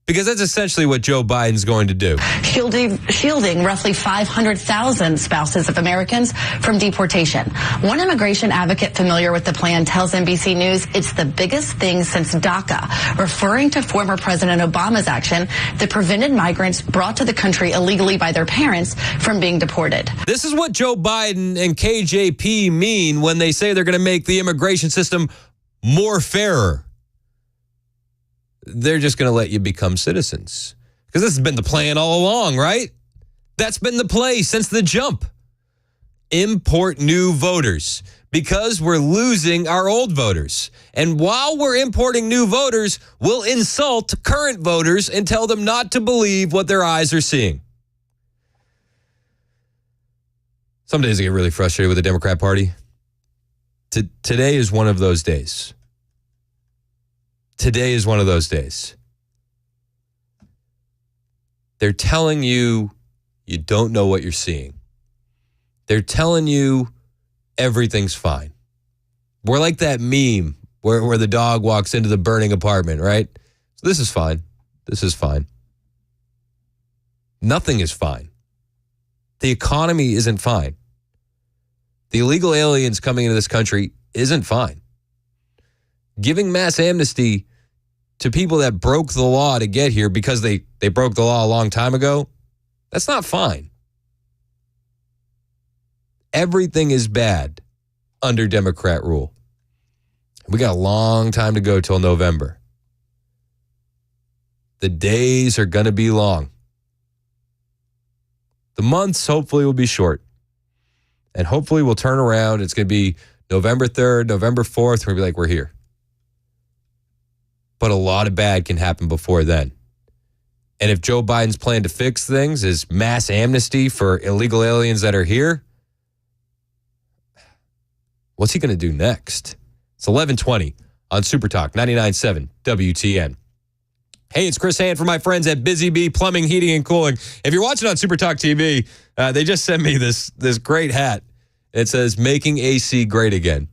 Because that's essentially what Joe Biden's going to do. Shielding roughly 500,000 spouses of Americans from deportation. One immigration advocate familiar with the plan tells NBC News it's the biggest thing since DACA, referring to former President Obama's action that prevented migrants brought to the country illegally by their parents from being deported. This is what Joe Biden and KJP mean when they say they're going to make the immigration system more fairer. They're just going to let you become citizens. Because this has been the plan all along, right? That's been the play since the jump. Import new voters because we're losing our old voters. And while we're importing new voters, we'll insult current voters and tell them not to believe what their eyes are seeing. Some days I get really frustrated with the Democrat Party. Today is one of those days. Today is one of those days. They're telling you you don't know what you're seeing. They're telling you everything's fine. We're like that meme where the dog walks into the burning apartment, right? So this is fine. This is fine. Nothing is fine. The economy isn't fine. The illegal aliens coming into this country isn't fine. Giving mass amnesty to people that broke the law to get here because they broke the law a long time ago, that's not fine. Everything is bad under Democrat rule. We got a long time to go till November. The days are going to be long. The months hopefully will be short. And hopefully we'll turn around. It's going to be November 3rd, November 4th. We're going to be like, we're here. But a lot of bad can happen before then. And if Joe Biden's plan to fix things is mass amnesty for illegal aliens that are here, what's he going to do next? It's 11:20 on Super Talk 99.7 WTN. Hey, it's Chris Hand for my friends at Busy Bee Plumbing, Heating, and Cooling. If you're watching on Super Talk TV, they just sent me this great hat. It says, "Making AC Great Again."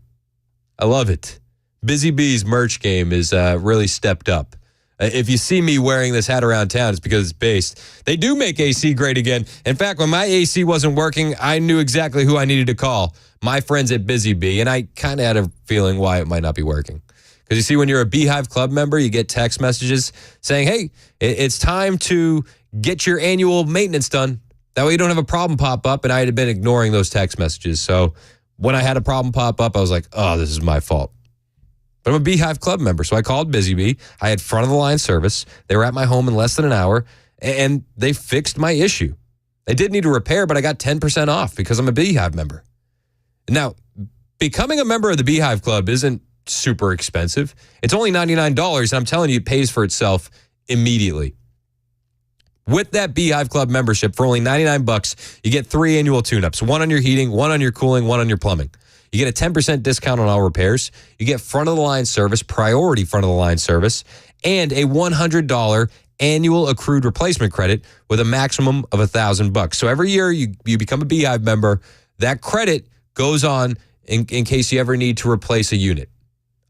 I love it. Busy Bee's merch game is really stepped up. If you see me wearing this hat around town, it's because it's based. They do make AC great again. In fact, when my AC wasn't working, I knew exactly who I needed to call. My friends at Busy Bee. And I kind of had a feeling why it might not be working. Because you see, when you're a Beehive Club member, you get text messages saying, hey, it's time to get your annual maintenance done. That way you don't have a problem pop up. And I had been ignoring those text messages. So when I had a problem pop up, I was like, oh, this is my fault. But I'm a Beehive Club member, so I called Busy Bee. I had front of the line service. They were at my home in less than an hour, and they fixed my issue. They did need a repair, but I got 10% off because I'm a Beehive member. Now, becoming a member of the Beehive Club isn't super expensive. It's only $99, and I'm telling you, it pays for itself immediately. With that Beehive Club membership for only $99, you get 3 annual tune-ups, 1 on your heating, 1 on your cooling, 1 on your plumbing. You get a 10% discount on all repairs. You get front-of-the-line service, priority front-of-the-line service, and a $100 annual accrued replacement credit with a maximum of $1,000. So every year you become a Beehive member, that credit goes on in case you ever need to replace a unit,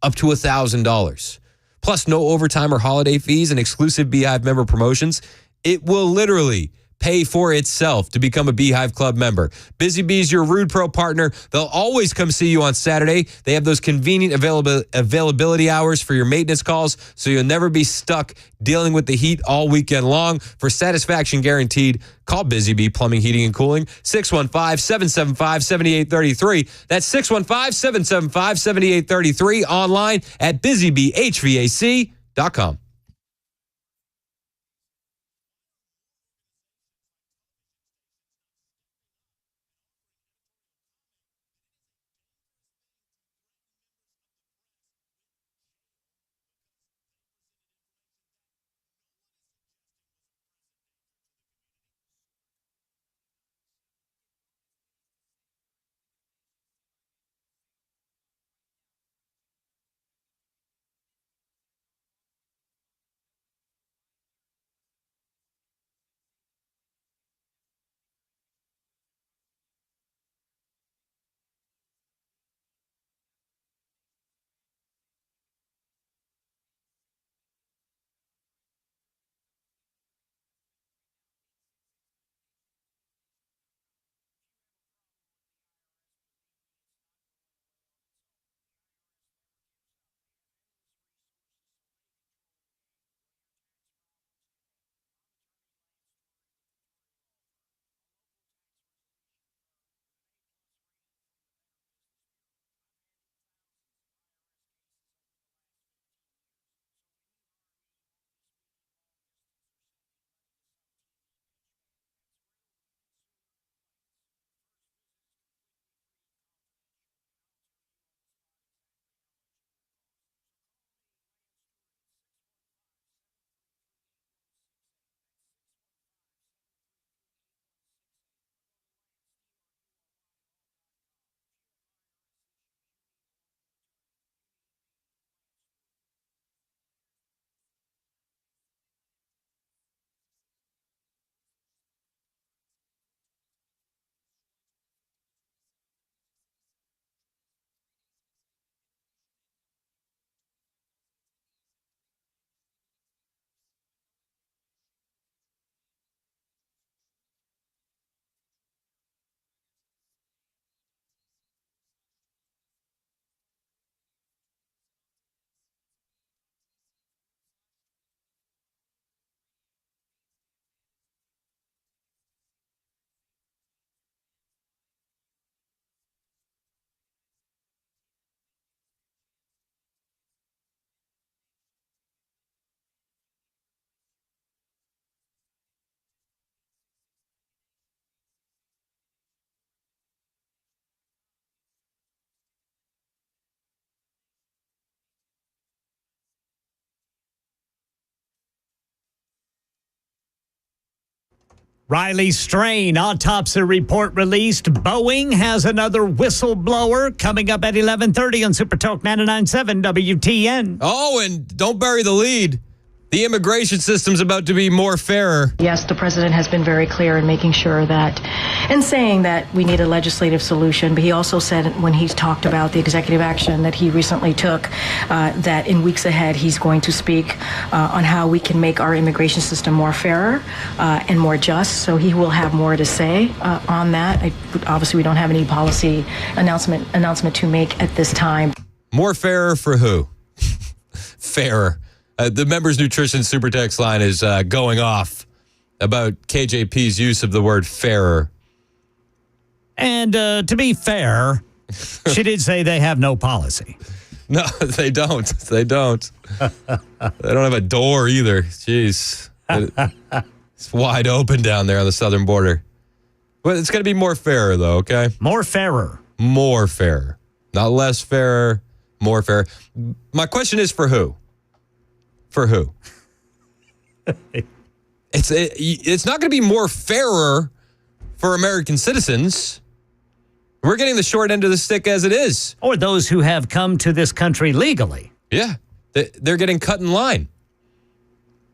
up to $1,000. Plus no overtime or holiday fees and exclusive Beehive member promotions. It will literally pay for itself to become a Beehive Club member. Busy Bee's your Rude Pro partner. They'll always come see you on Saturday. They have those convenient availability hours for your maintenance calls, so you'll never be stuck dealing with the heat all weekend long. For satisfaction guaranteed, call Busy Bee Plumbing, Heating, and Cooling, 615-775-7833. That's 615-775-7833, online at busybeehvac.com. Riley Strain, autopsy report released. Boeing has another whistleblower coming up at 11:30 on Super Talk 99.7 WTN. Oh, and don't bury the lead. The immigration system's about to be more fairer. Yes, the president has been very clear in making sure that, and saying that we need a legislative solution, but he also said when he's talked about the executive action that he recently took, that in weeks ahead he's going to speak on how we can make our immigration system more fairer and more just, so he will have more to say on that. Obviously, we don't have any policy announcement to make at this time. More fairer for who? Fairer. The Members Nutrition Super Text line is going off about KJP's use of the word fairer. And to be fair, She did say they have no policy. No, they don't. They don't. They don't have a door either. Jeez. It's wide open down there on the southern border. But it's going to be more fairer, though, okay? More fairer. More fairer. Not less fairer, more fair. My question is for who? For who? It's not going to be more fairer for American citizens. We're getting the short end of the stick as it is. Or those who have come to this country legally. Yeah, they're getting cut in line.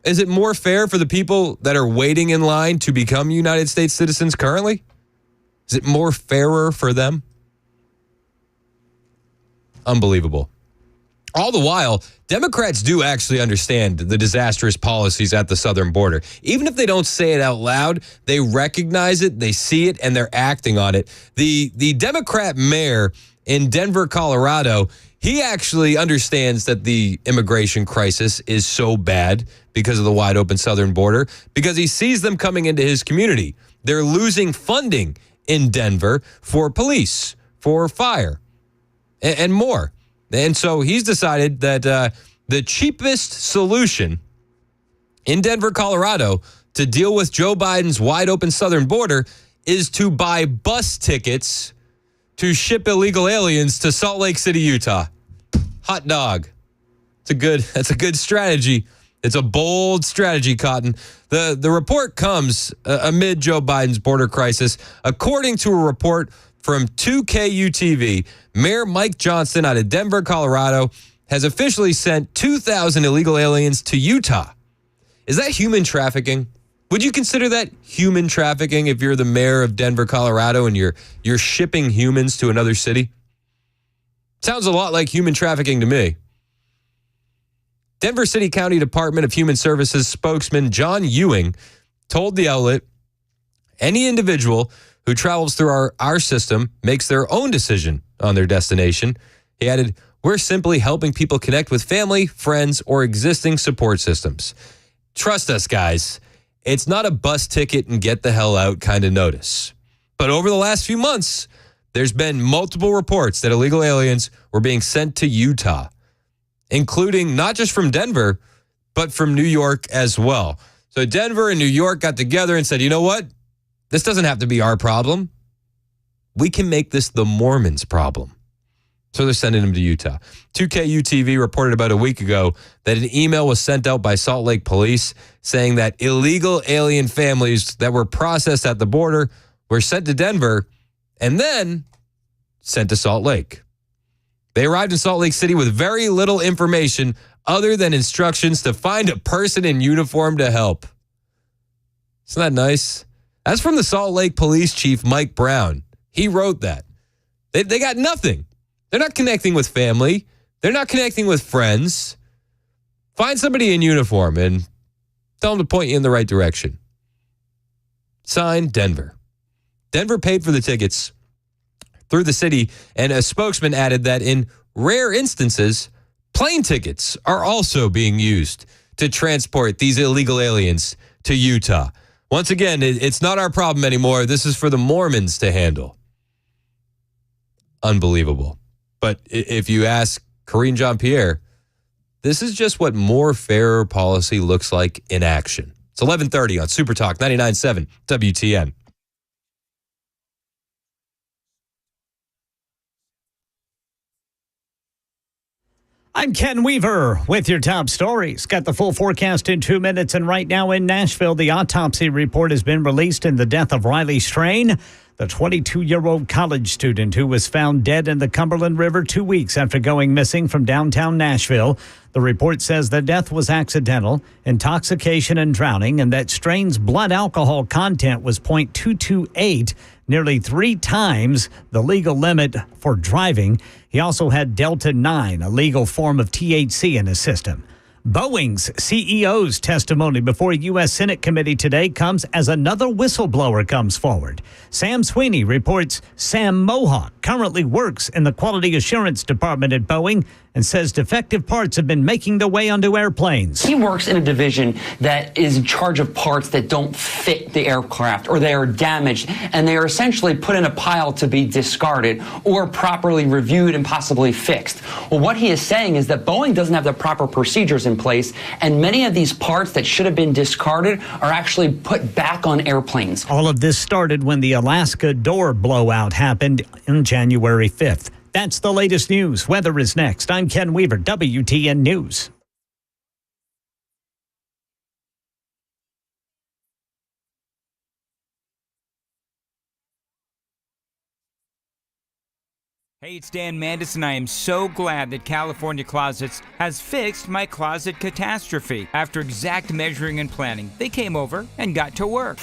Is it more fair for the people that are waiting in line to become United States citizens currently? Is it more fairer for them? Unbelievable. All the while, Democrats do actually understand the disastrous policies at the southern border. Even if they don't say it out loud, they recognize it, they see it, and they're acting on it. The Democrat mayor in Denver, Colorado, he actually understands that the immigration crisis is so bad because of the wide open southern border, because he sees them coming into his community. They're losing funding in Denver for police, for fire, and more. And so he's decided that the cheapest solution in Denver, Colorado, to deal with Joe Biden's wide open southern border is to buy bus tickets to ship illegal aliens to Salt Lake City, Utah. Hot dog. That's a good strategy. It's a bold strategy, Cotton. The report comes amid Joe Biden's border crisis. According to a report from 2KUTV, Mayor Mike Johnson out of Denver, Colorado, has officially sent 2,000 illegal aliens to Utah. Is that human trafficking? Would you consider that human trafficking if you're the mayor of Denver, Colorado, and you're shipping humans to another city? Sounds a lot like human trafficking to me. Denver City County Department of Human Services spokesman John Ewing told the outlet, any individual who travels through our system makes their own decision on their destination. He added, we're simply helping people connect with family, friends, or existing support systems. Trust us, guys. It's not a bus ticket and get the hell out kind of notice. But over the last few months, there's been multiple reports that illegal aliens were being sent to Utah, including not just from Denver, but from New York as well. So Denver and New York got together and said, you know what? This doesn't have to be our problem. We can make this the Mormons' problem. So they're sending them to Utah. 2KUTV reported about a week ago that an email was sent out by Salt Lake police saying that illegal alien families that were processed at the border were sent to Denver and then sent to Salt Lake. They arrived in Salt Lake City with very little information other than instructions to find a person in uniform to help. Isn't that nice? That's from the Salt Lake Police Chief, Mike Brown. He wrote that. They got nothing. They're not connecting with family. They're not connecting with friends. Find somebody in uniform and tell them to point you in the right direction. Signed, Denver. Denver paid for the tickets through the city, and a spokesman added that in rare instances, plane tickets are also being used to transport these illegal aliens to Utah. Once again, it's not our problem anymore. This is for the Mormons to handle. Unbelievable. But if you ask Karine Jean-Pierre, this is just what more fairer policy looks like in action. It's 11:30 on Super Talk 99.7 WTN. I'm Ken Weaver with your top stories. Got the full forecast in 2 minutes. And right now in Nashville, the autopsy report has been released in the death of Riley Strain, the 22-year-old college student who was found dead in the Cumberland River 2 weeks after going missing from downtown Nashville. The report says the death was accidental, intoxication, and drowning, and that Strain's blood alcohol content was 0.228, nearly 3 times the legal limit for driving. He also had Delta-9, a legal form of THC, in his system. Boeing's CEO's testimony before a U.S. Senate committee today comes as another whistleblower comes forward. Sam Sweeney reports Sam Mohawk currently works in the Quality Assurance Department at Boeing and says defective parts have been making their way onto airplanes. He works in a division that is in charge of parts that don't fit the aircraft or they are damaged, and they are essentially put in a pile to be discarded or properly reviewed and possibly fixed. Well, what he is saying is that Boeing doesn't have the proper procedures in place, and many of these parts that should have been discarded are actually put back on airplanes. All of this started when the Alaska door blowout happened on January 5th. That's the latest news. Weather is next. I'm Ken Weaver, WTN News. Hey, it's Dan Mandis, and I am so glad that California Closets has fixed my closet catastrophe. After exact measuring and planning, they came over and got to work.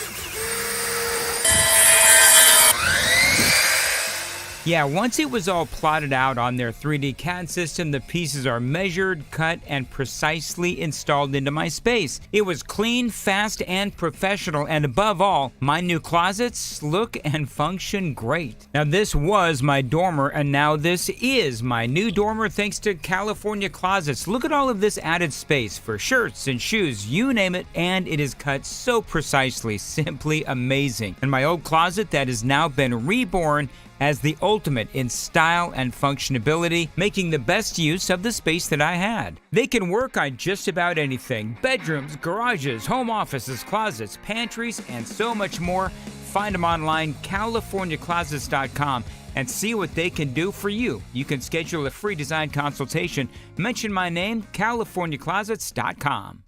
Yeah, once it was all plotted out on their 3D CAD system, the pieces are measured, cut, and precisely installed into my space. It was clean, fast, and professional, and above all, my new closets look and function great. Now, this was my dormer, and now this is my new dormer thanks to California Closets. Look at all of this added space for shirts and shoes, you name it, and it is cut so precisely, simply amazing. And my old closet that has now been reborn as the ultimate in style and functionality, making the best use of the space that I had. They can work on just about anything: bedrooms, garages, home offices, closets, pantries, and so much more. Find them online, CaliforniaClosets.com, and see what they can do for you. You can schedule a free design consultation. Mention my name, CaliforniaClosets.com.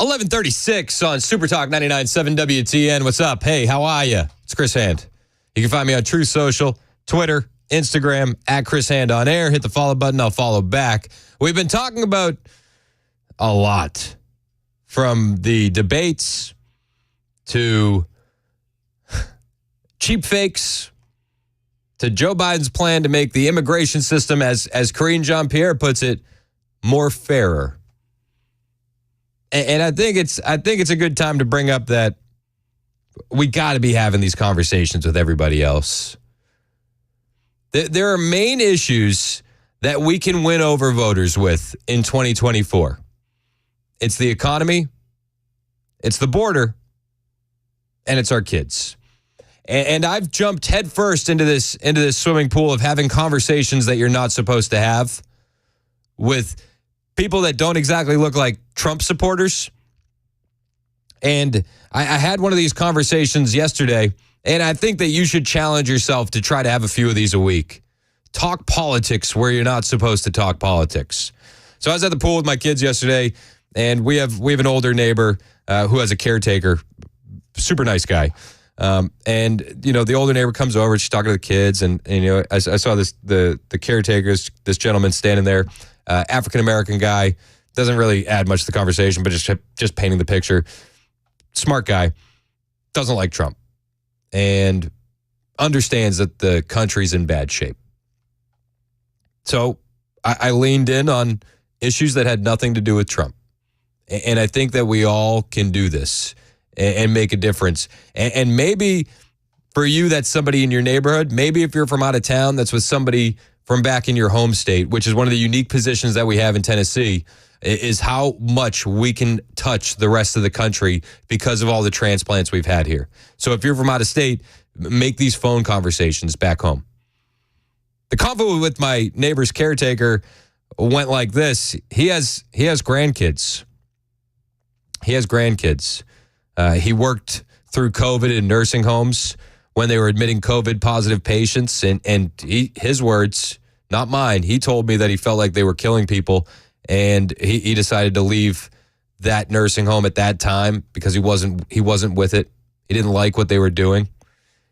11:36 on Super Talk 99.7 WTN. What's up? Hey, how are you? It's Chris Hand. You can find me on True Social, Twitter, Instagram, at Chris Hand on air. Hit the follow button. I'll follow back. We've been talking about a lot, from the debates to cheap fakes to Joe Biden's plan to make the immigration system, as Karine Jean-Pierre puts it, more fairer. And I think it's a good time to bring up that we got to be having these conversations with everybody else. There are main issues that we can win over voters with in 2024. It's the economy, it's the border, and it's our kids. And I've jumped headfirst into this swimming pool of having conversations that you're not supposed to have with people that don't exactly look like Trump supporters. And I had one of these conversations yesterday, and I think that you should challenge yourself to try to have a few of these a week. Talk politics where you're not supposed to talk politics. So I was at the pool with my kids yesterday, and we have an older neighbor who has a caretaker, super nice guy. And, you know, the older neighbor comes over, she's talking to the kids, and you know, I saw the caretaker, this gentleman standing there, African-American guy, doesn't really add much to the conversation, but just painting the picture. Smart guy, doesn't like Trump, and understands that the country's in bad shape. So I leaned in on issues that had nothing to do with Trump. And I think that we all can do this and make a difference. And maybe for you, that's somebody in your neighborhood. Maybe if you're from out of town, that's with somebody from back in your home state, which is one of the unique positions that we have in Tennessee, is how much we can touch the rest of the country because of all the transplants we've had here. So if you're from out of state, make these phone conversations back home. The convo with my neighbor's caretaker went like this. He has grandkids. He has grandkids. He worked through COVID in nursing homes when they were admitting COVID positive patients. And his words, not mine, he told me that he felt like they were killing people. And he decided to leave that nursing home at that time because he wasn't with it. He didn't like what they were doing.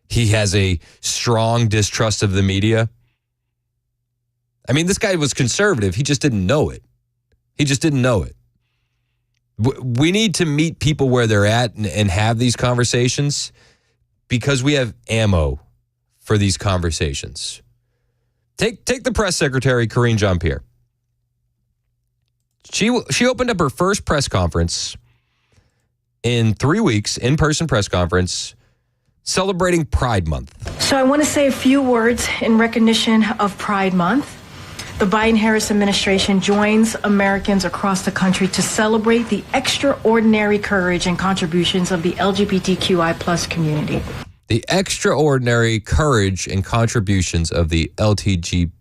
He has a strong distrust of the media. I mean, this guy was conservative. He just didn't know it. We need to meet people where they're at and have these conversations because we have ammo for these conversations. Take the press secretary, Karine Jean-Pierre. She opened up her first press conference in 3 weeks, in-person press conference, celebrating Pride Month. So I want to say a few words in recognition of Pride Month. The Biden-Harris administration joins Americans across the country to celebrate the extraordinary courage and contributions of the LGBTQI+ community. The extraordinary courage and contributions of the LBGL2L,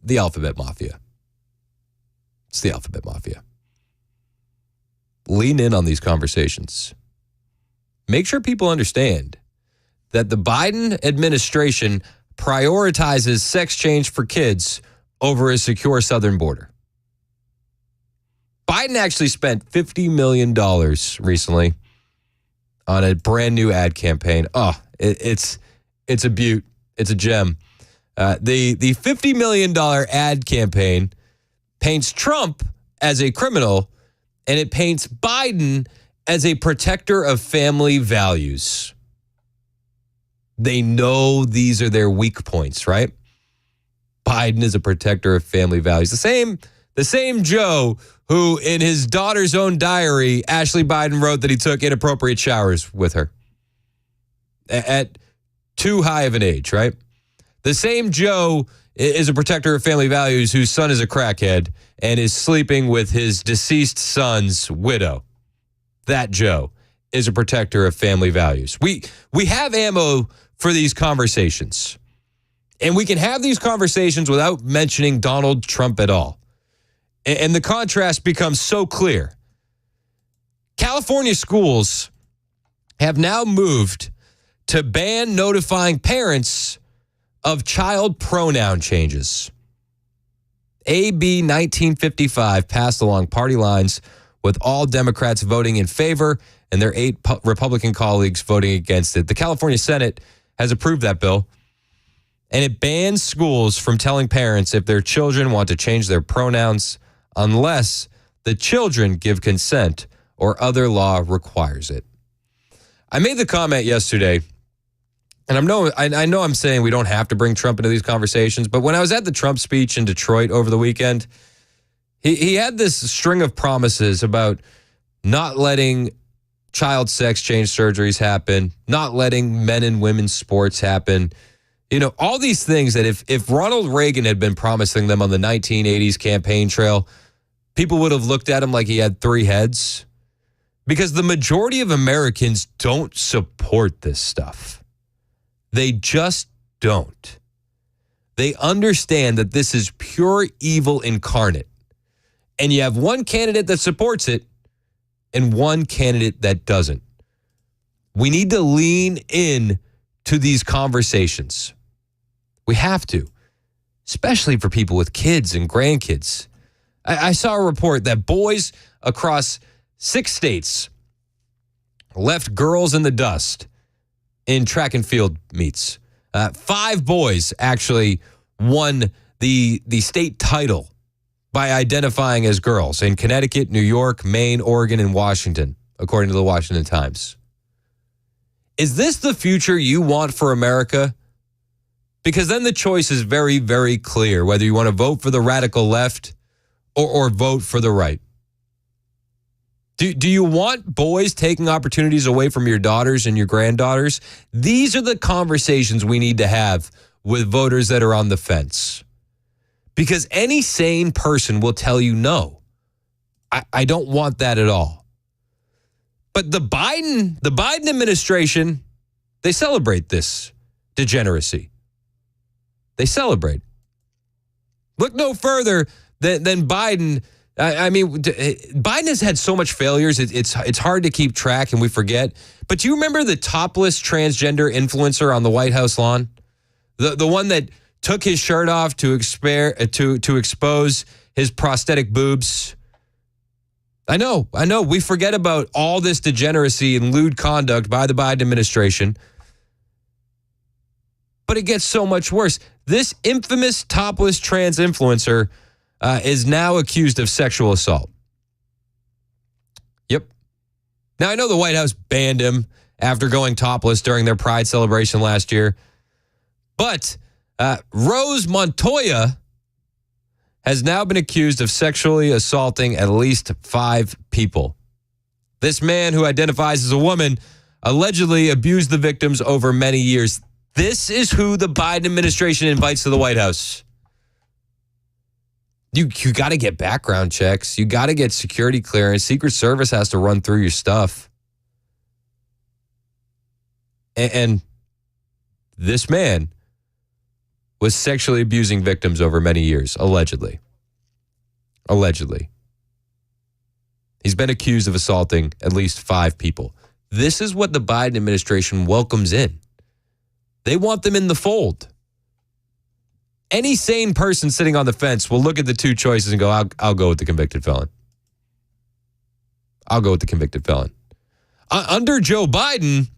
the Alphabet Mafia. It's the Alphabet Mafia. Lean in on these conversations. Make sure people understand that the Biden administration prioritizes sex change for kids over a secure southern border. Biden actually spent $50 million recently on a brand new ad campaign. Oh, it's a beaut. It's a gem. The $50 million ad campaign paints Trump as a criminal, and it paints Biden as a protector of family values. They know these are their weak points, right? Biden is a protector of family values. The same Joe who, in his daughter's own diary, Ashley Biden wrote that he took inappropriate showers with her at too high of an age, right? The same Joe is a protector of family values whose son is a crackhead and is sleeping with his deceased son's widow. That Joe is a protector of family values. We have ammo for these conversations. And we can have these conversations without mentioning Donald Trump at all. And the contrast becomes so clear. California schools have now moved to ban notifying parents of child pronoun changes. AB 1955 passed along party lines with all Democrats voting in favor and their 8 Republican colleagues voting against it. The California Senate has approved that bill, and it bans schools from telling parents if their children want to change their pronouns unless the children give consent or other law requires it. I made the comment yesterday, and I know I'm saying we don't have to bring Trump into these conversations, but when I was at the Trump speech in Detroit over the weekend, he had this string of promises about not letting child sex change surgeries happen, not letting men and women's sports happen. You know, all these things that if Ronald Reagan had been promising them on the 1980s campaign trail, people would have looked at him like he had 3 heads, because the majority of Americans don't support this stuff. They just don't. They understand that this is pure evil incarnate. And you have one candidate that supports it and one candidate that doesn't. We need to lean in to these conversations. We have to, especially for people with kids and grandkids. I saw a report that boys across 6 states left girls in the dust in track and field meets. 5 boys actually won the state title by identifying as girls in Connecticut, New York, Maine, Oregon, and Washington, according to the Washington Times. Is this the future you want for America? Because then the choice is very, very clear, whether you want to vote for the radical left or vote for the right. Do you want boys taking opportunities away from your daughters and your granddaughters? These are the conversations we need to have with voters that are on the fence. Because any sane person will tell you, no, I don't want that at all. But the Biden administration, they celebrate this degeneracy. They celebrate. Look no further than Biden. I mean, Biden has had so much failures. It's hard to keep track and we forget. But do you remember the topless transgender influencer on the White House lawn? The one that took his shirt off to expose his prosthetic boobs. I know. We forget about all this degeneracy and lewd conduct by the Biden administration. But it gets so much worse. This infamous topless trans influencer is now accused of sexual assault. Yep. Now, I know the White House banned him after going topless during their Pride celebration last year. But Rose Montoya has now been accused of sexually assaulting at least 5 people. This man, who identifies as a woman, allegedly abused the victims over many years. This is who the Biden administration invites to the White House. You got to get background checks. You got to get security clearance. Secret Service has to run through your stuff. And this man was sexually abusing victims over many years, allegedly. Allegedly. He's been accused of assaulting at least 5 people. This is what the Biden administration welcomes in. They want them in the fold. Any sane person sitting on the fence will look at the 2 choices and go, I'll go with the convicted felon. I'll go with the convicted felon. Under Joe Biden,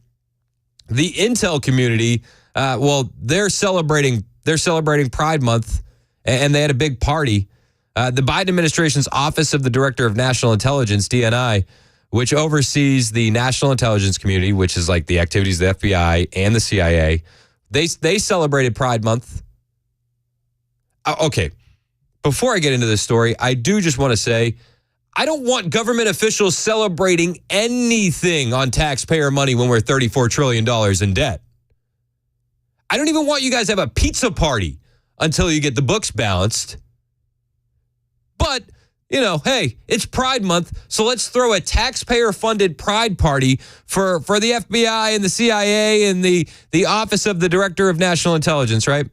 the intel community, they're celebrating Pride Month, and they had a big party. The Biden administration's Office of the Director of National Intelligence, DNI, which oversees the national intelligence community, which is like the activities of the FBI and the CIA, they celebrated Pride Month. Okay, before I get into this story, I do just want to say, I don't want government officials celebrating anything on taxpayer money when we're $34 trillion in debt. I don't even want you guys to have a pizza party until you get the books balanced. But, hey, it's Pride Month, so let's throw a taxpayer-funded Pride party for the FBI and the CIA and the Office of the Director of National Intelligence, right?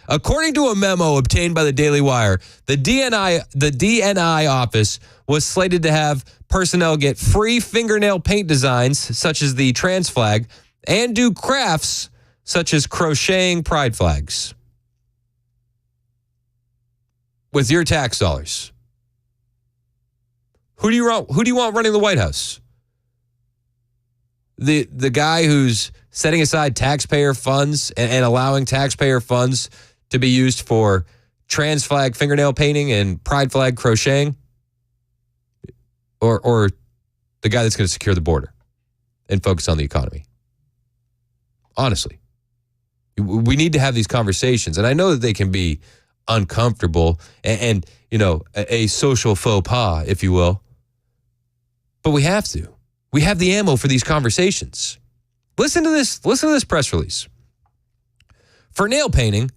According to a memo obtained by the Daily Wire, the DNI office was slated to have personnel get free fingernail paint designs, such as the trans flag, and do crafts such as crocheting pride flags. with your tax dollars? Who do you want running the White House? The guy who's setting aside taxpayer funds and allowing taxpayer funds to be used for trans flag fingernail painting and pride flag crocheting? Or the guy that's going to secure the border and focus on the economy? Honestly, we need to have these conversations. And I know that they can be uncomfortable and a social faux pas, if you will. But we have to. We have the ammo for these conversations. Listen to this press release. For nail painting,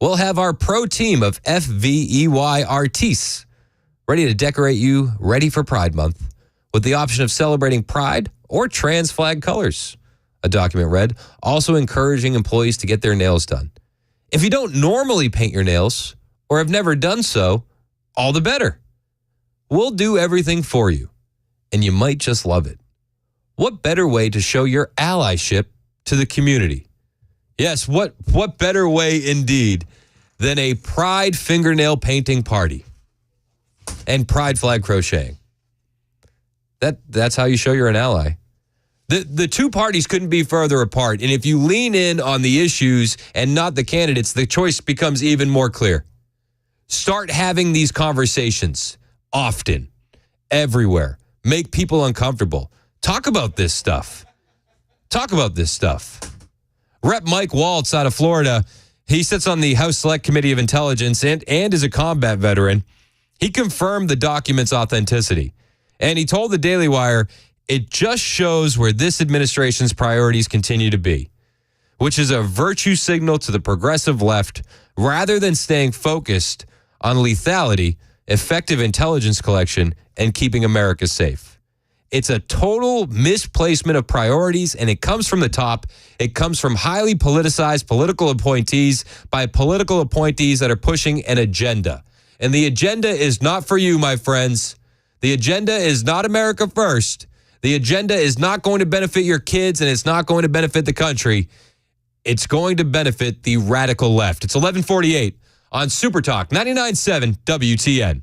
we'll have our pro team of FVEY artistes ready to decorate you ready for Pride Month with the option of celebrating pride or trans flag colors. A document read, also encouraging employees to get their nails done. If you don't normally paint your nails or have never done so, all the better. We'll do everything for you, and you might just love it. What better way to show your allyship to the community? Yes, what better way indeed than a pride fingernail painting party and pride flag crocheting? That's how you show you're an ally. The two parties couldn't be further apart. And if you lean in on the issues and not the candidates, the choice becomes even more clear. Start having these conversations often, everywhere. Make people uncomfortable. Talk about this stuff. Rep. Mike Waltz out of Florida, he sits on the House Select Committee of Intelligence and is a combat veteran. He confirmed the document's authenticity. And he told the Daily Wire, it just shows where this administration's priorities continue to be, which is a virtue signal to the progressive left rather than staying focused on lethality, effective intelligence collection, and keeping America safe. It's a total misplacement of priorities, and it comes from the top. It comes from highly politicized political appointees by political appointees that are pushing an agenda. And the agenda is not for you, my friends. The agenda is not America first. The agenda is not going to benefit your kids, and it's not going to benefit the country. It's going to benefit the radical left. It's 11:48 on Super Talk 99.7 WTN.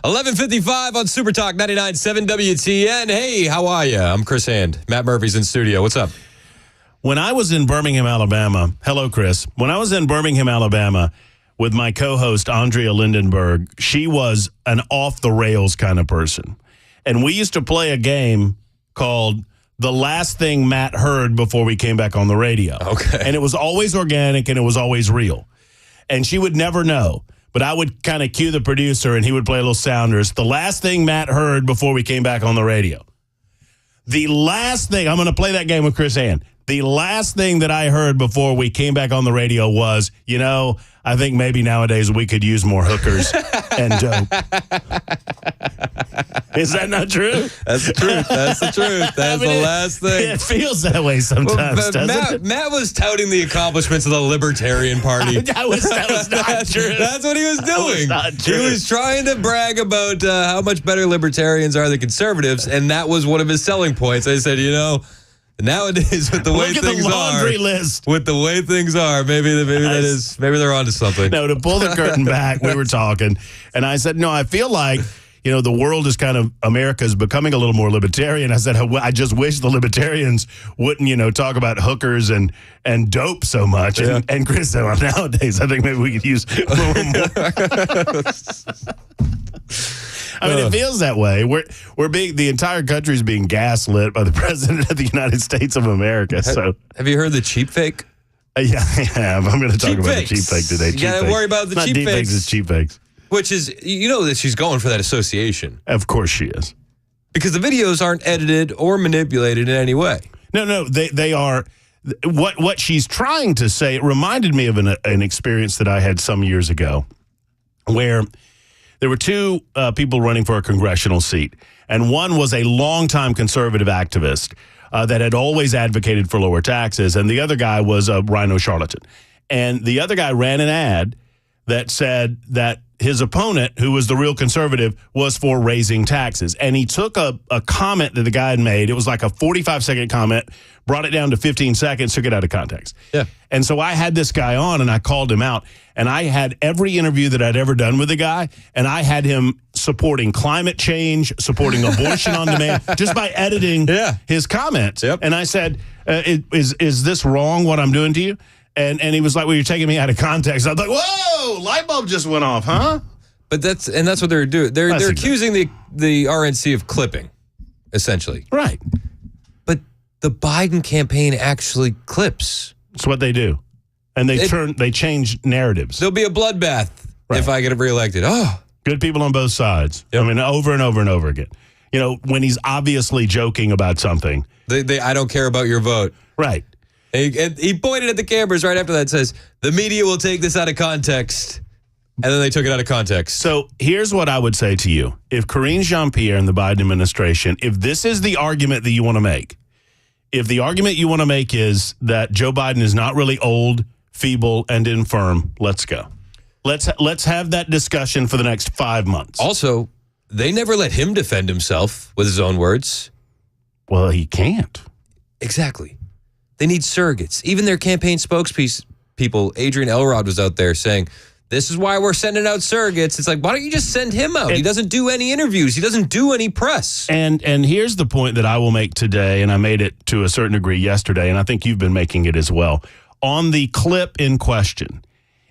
11:55 on Super Talk 99.7 WTN. Hey, how are you? I'm Chris Hand. Matt Murphy's in studio. What's up? When I was in Birmingham, Alabama, hello, Chris. When I was in Birmingham, Alabama, with my co-host, Andrea Lindenberg, she was an off-the-rails kind of person. And we used to play a game called The Last Thing Matt Heard Before We Came Back on the Radio. Okay. And it was always organic and it was always real. And she would never know. But I would kind of cue the producer and he would play a little sounders. The last thing Matt heard before we came back on the radio. The last thing, I'm going to play that game with Chris Hand. The last thing that I heard before we came back on the radio was, I think maybe nowadays we could use more hookers and dope. Is that not true? That's the truth. That's the truth. That's the last thing. It feels that way sometimes, doesn't it? Matt was touting the accomplishments of the Libertarian Party. That was not true. That's what he was doing. Not true. He was trying to brag about how much better libertarians are than conservatives, and that was one of his selling points. I said, nowadays with the way things list. With the way things are, maybe they're onto something. No, to pull the curtain back, we were talking, and I said, no, I feel like the world is kind of, America is becoming a little more libertarian. I said, I just wish the libertarians wouldn't, talk about hookers and dope so much. Yeah. And Chris said, well, nowadays, I think maybe we could use a little more. I mean, it feels that way. The entire country is being gaslit by the president of the United States of America. Have you heard the cheap fake? Yeah, I have. I'm going to talk Cheap about fakes. the cheap fake today. You got to worry about the Not cheap deep fakes. It's cheap fakes. Which is, that she's going for that association. Of course she is. Because the videos aren't edited or manipulated in any way. No, they are. What she's trying to say, it reminded me of an experience that I had some years ago where there were two people running for a congressional seat, and one was a longtime conservative activist that had always advocated for lower taxes, and the other guy was a rhino charlatan. And the other guy ran an ad that said that his opponent, who was the real conservative, was for raising taxes. And he took a comment that the guy had made. It was like a 45-second comment, brought it down to 15 seconds, took it out of context. Yeah. And so I had this guy on, and I called him out. And I had every interview that I'd ever done with the guy, and I had him supporting climate change, supporting abortion on demand, just by editing his comments. Yep. And I said, is this wrong, what I'm doing to you? And he was like, well, you're taking me out of context. I was like, whoa, light bulb just went off, huh? But that's what they're doing. They're accusing the RNC of clipping, essentially. Right. But the Biden campaign actually clips. That's what they do. And they change narratives. There'll be a bloodbath if I get reelected. Oh. Good people on both sides. Yep. I mean, over and over and over again. When he's obviously joking about something. I don't care about your vote. Right. And he pointed at the cameras right after that, says, the media will take this out of context. And then they took it out of context. So here's what I would say to you. If Karine Jean-Pierre and the Biden administration, if this is the argument that you want to make, if the argument you want to make is that Joe Biden is not really old, feeble, and infirm, let's go. Let's have that discussion for the next 5 months. Also, they never let him defend himself with his own words. Well, he can't. Exactly. They need surrogates. Even their campaign spokespeople, Adrian Elrod, was out there saying, this is why we're sending out surrogates. It's like, why don't you just send him out? He doesn't do any interviews. He doesn't do any press. And here's the point that I will make today, and I made it to a certain degree yesterday, and I think you've been making it as well. On the clip in question,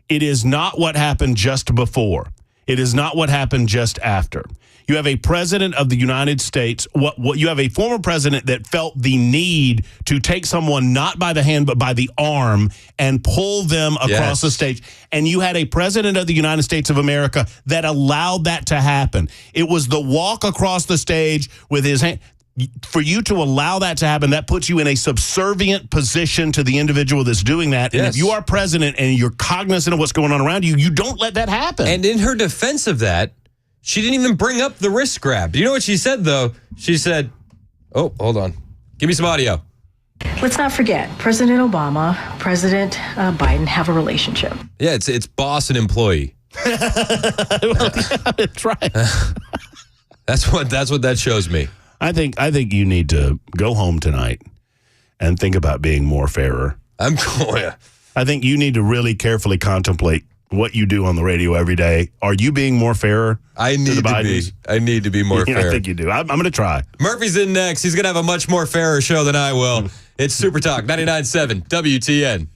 it is not what happened just before. It is not what happened just after. You have a president of the United States. You have a former president that felt the need to take someone not by the hand but by the arm and pull them across the stage. And you had a president of the United States of America that allowed that to happen. It was the walk across the stage with his hand. For you to allow that to happen, that puts you in a subservient position to the individual that's doing that. And if you are president and you're cognizant of what's going on around you, you don't let that happen. And in her defense of that, she didn't even bring up the wrist grab. Do you know what she said, though? She said, oh, hold on. Give me some audio. Let's not forget, President Obama, President Biden have a relationship. Yeah, it's boss and employee. That's right. That's what that shows me. I think you need to go home tonight and think about being more fairer. I'm going. I think you need to really carefully contemplate what you do on the radio every day. Are you being more fairer? I need to be. I need to be more fair. I think you do. I'm going to try. Murphy's in next. He's going to have a much more fairer show than I will. It's Super Talk 99.7 WTN.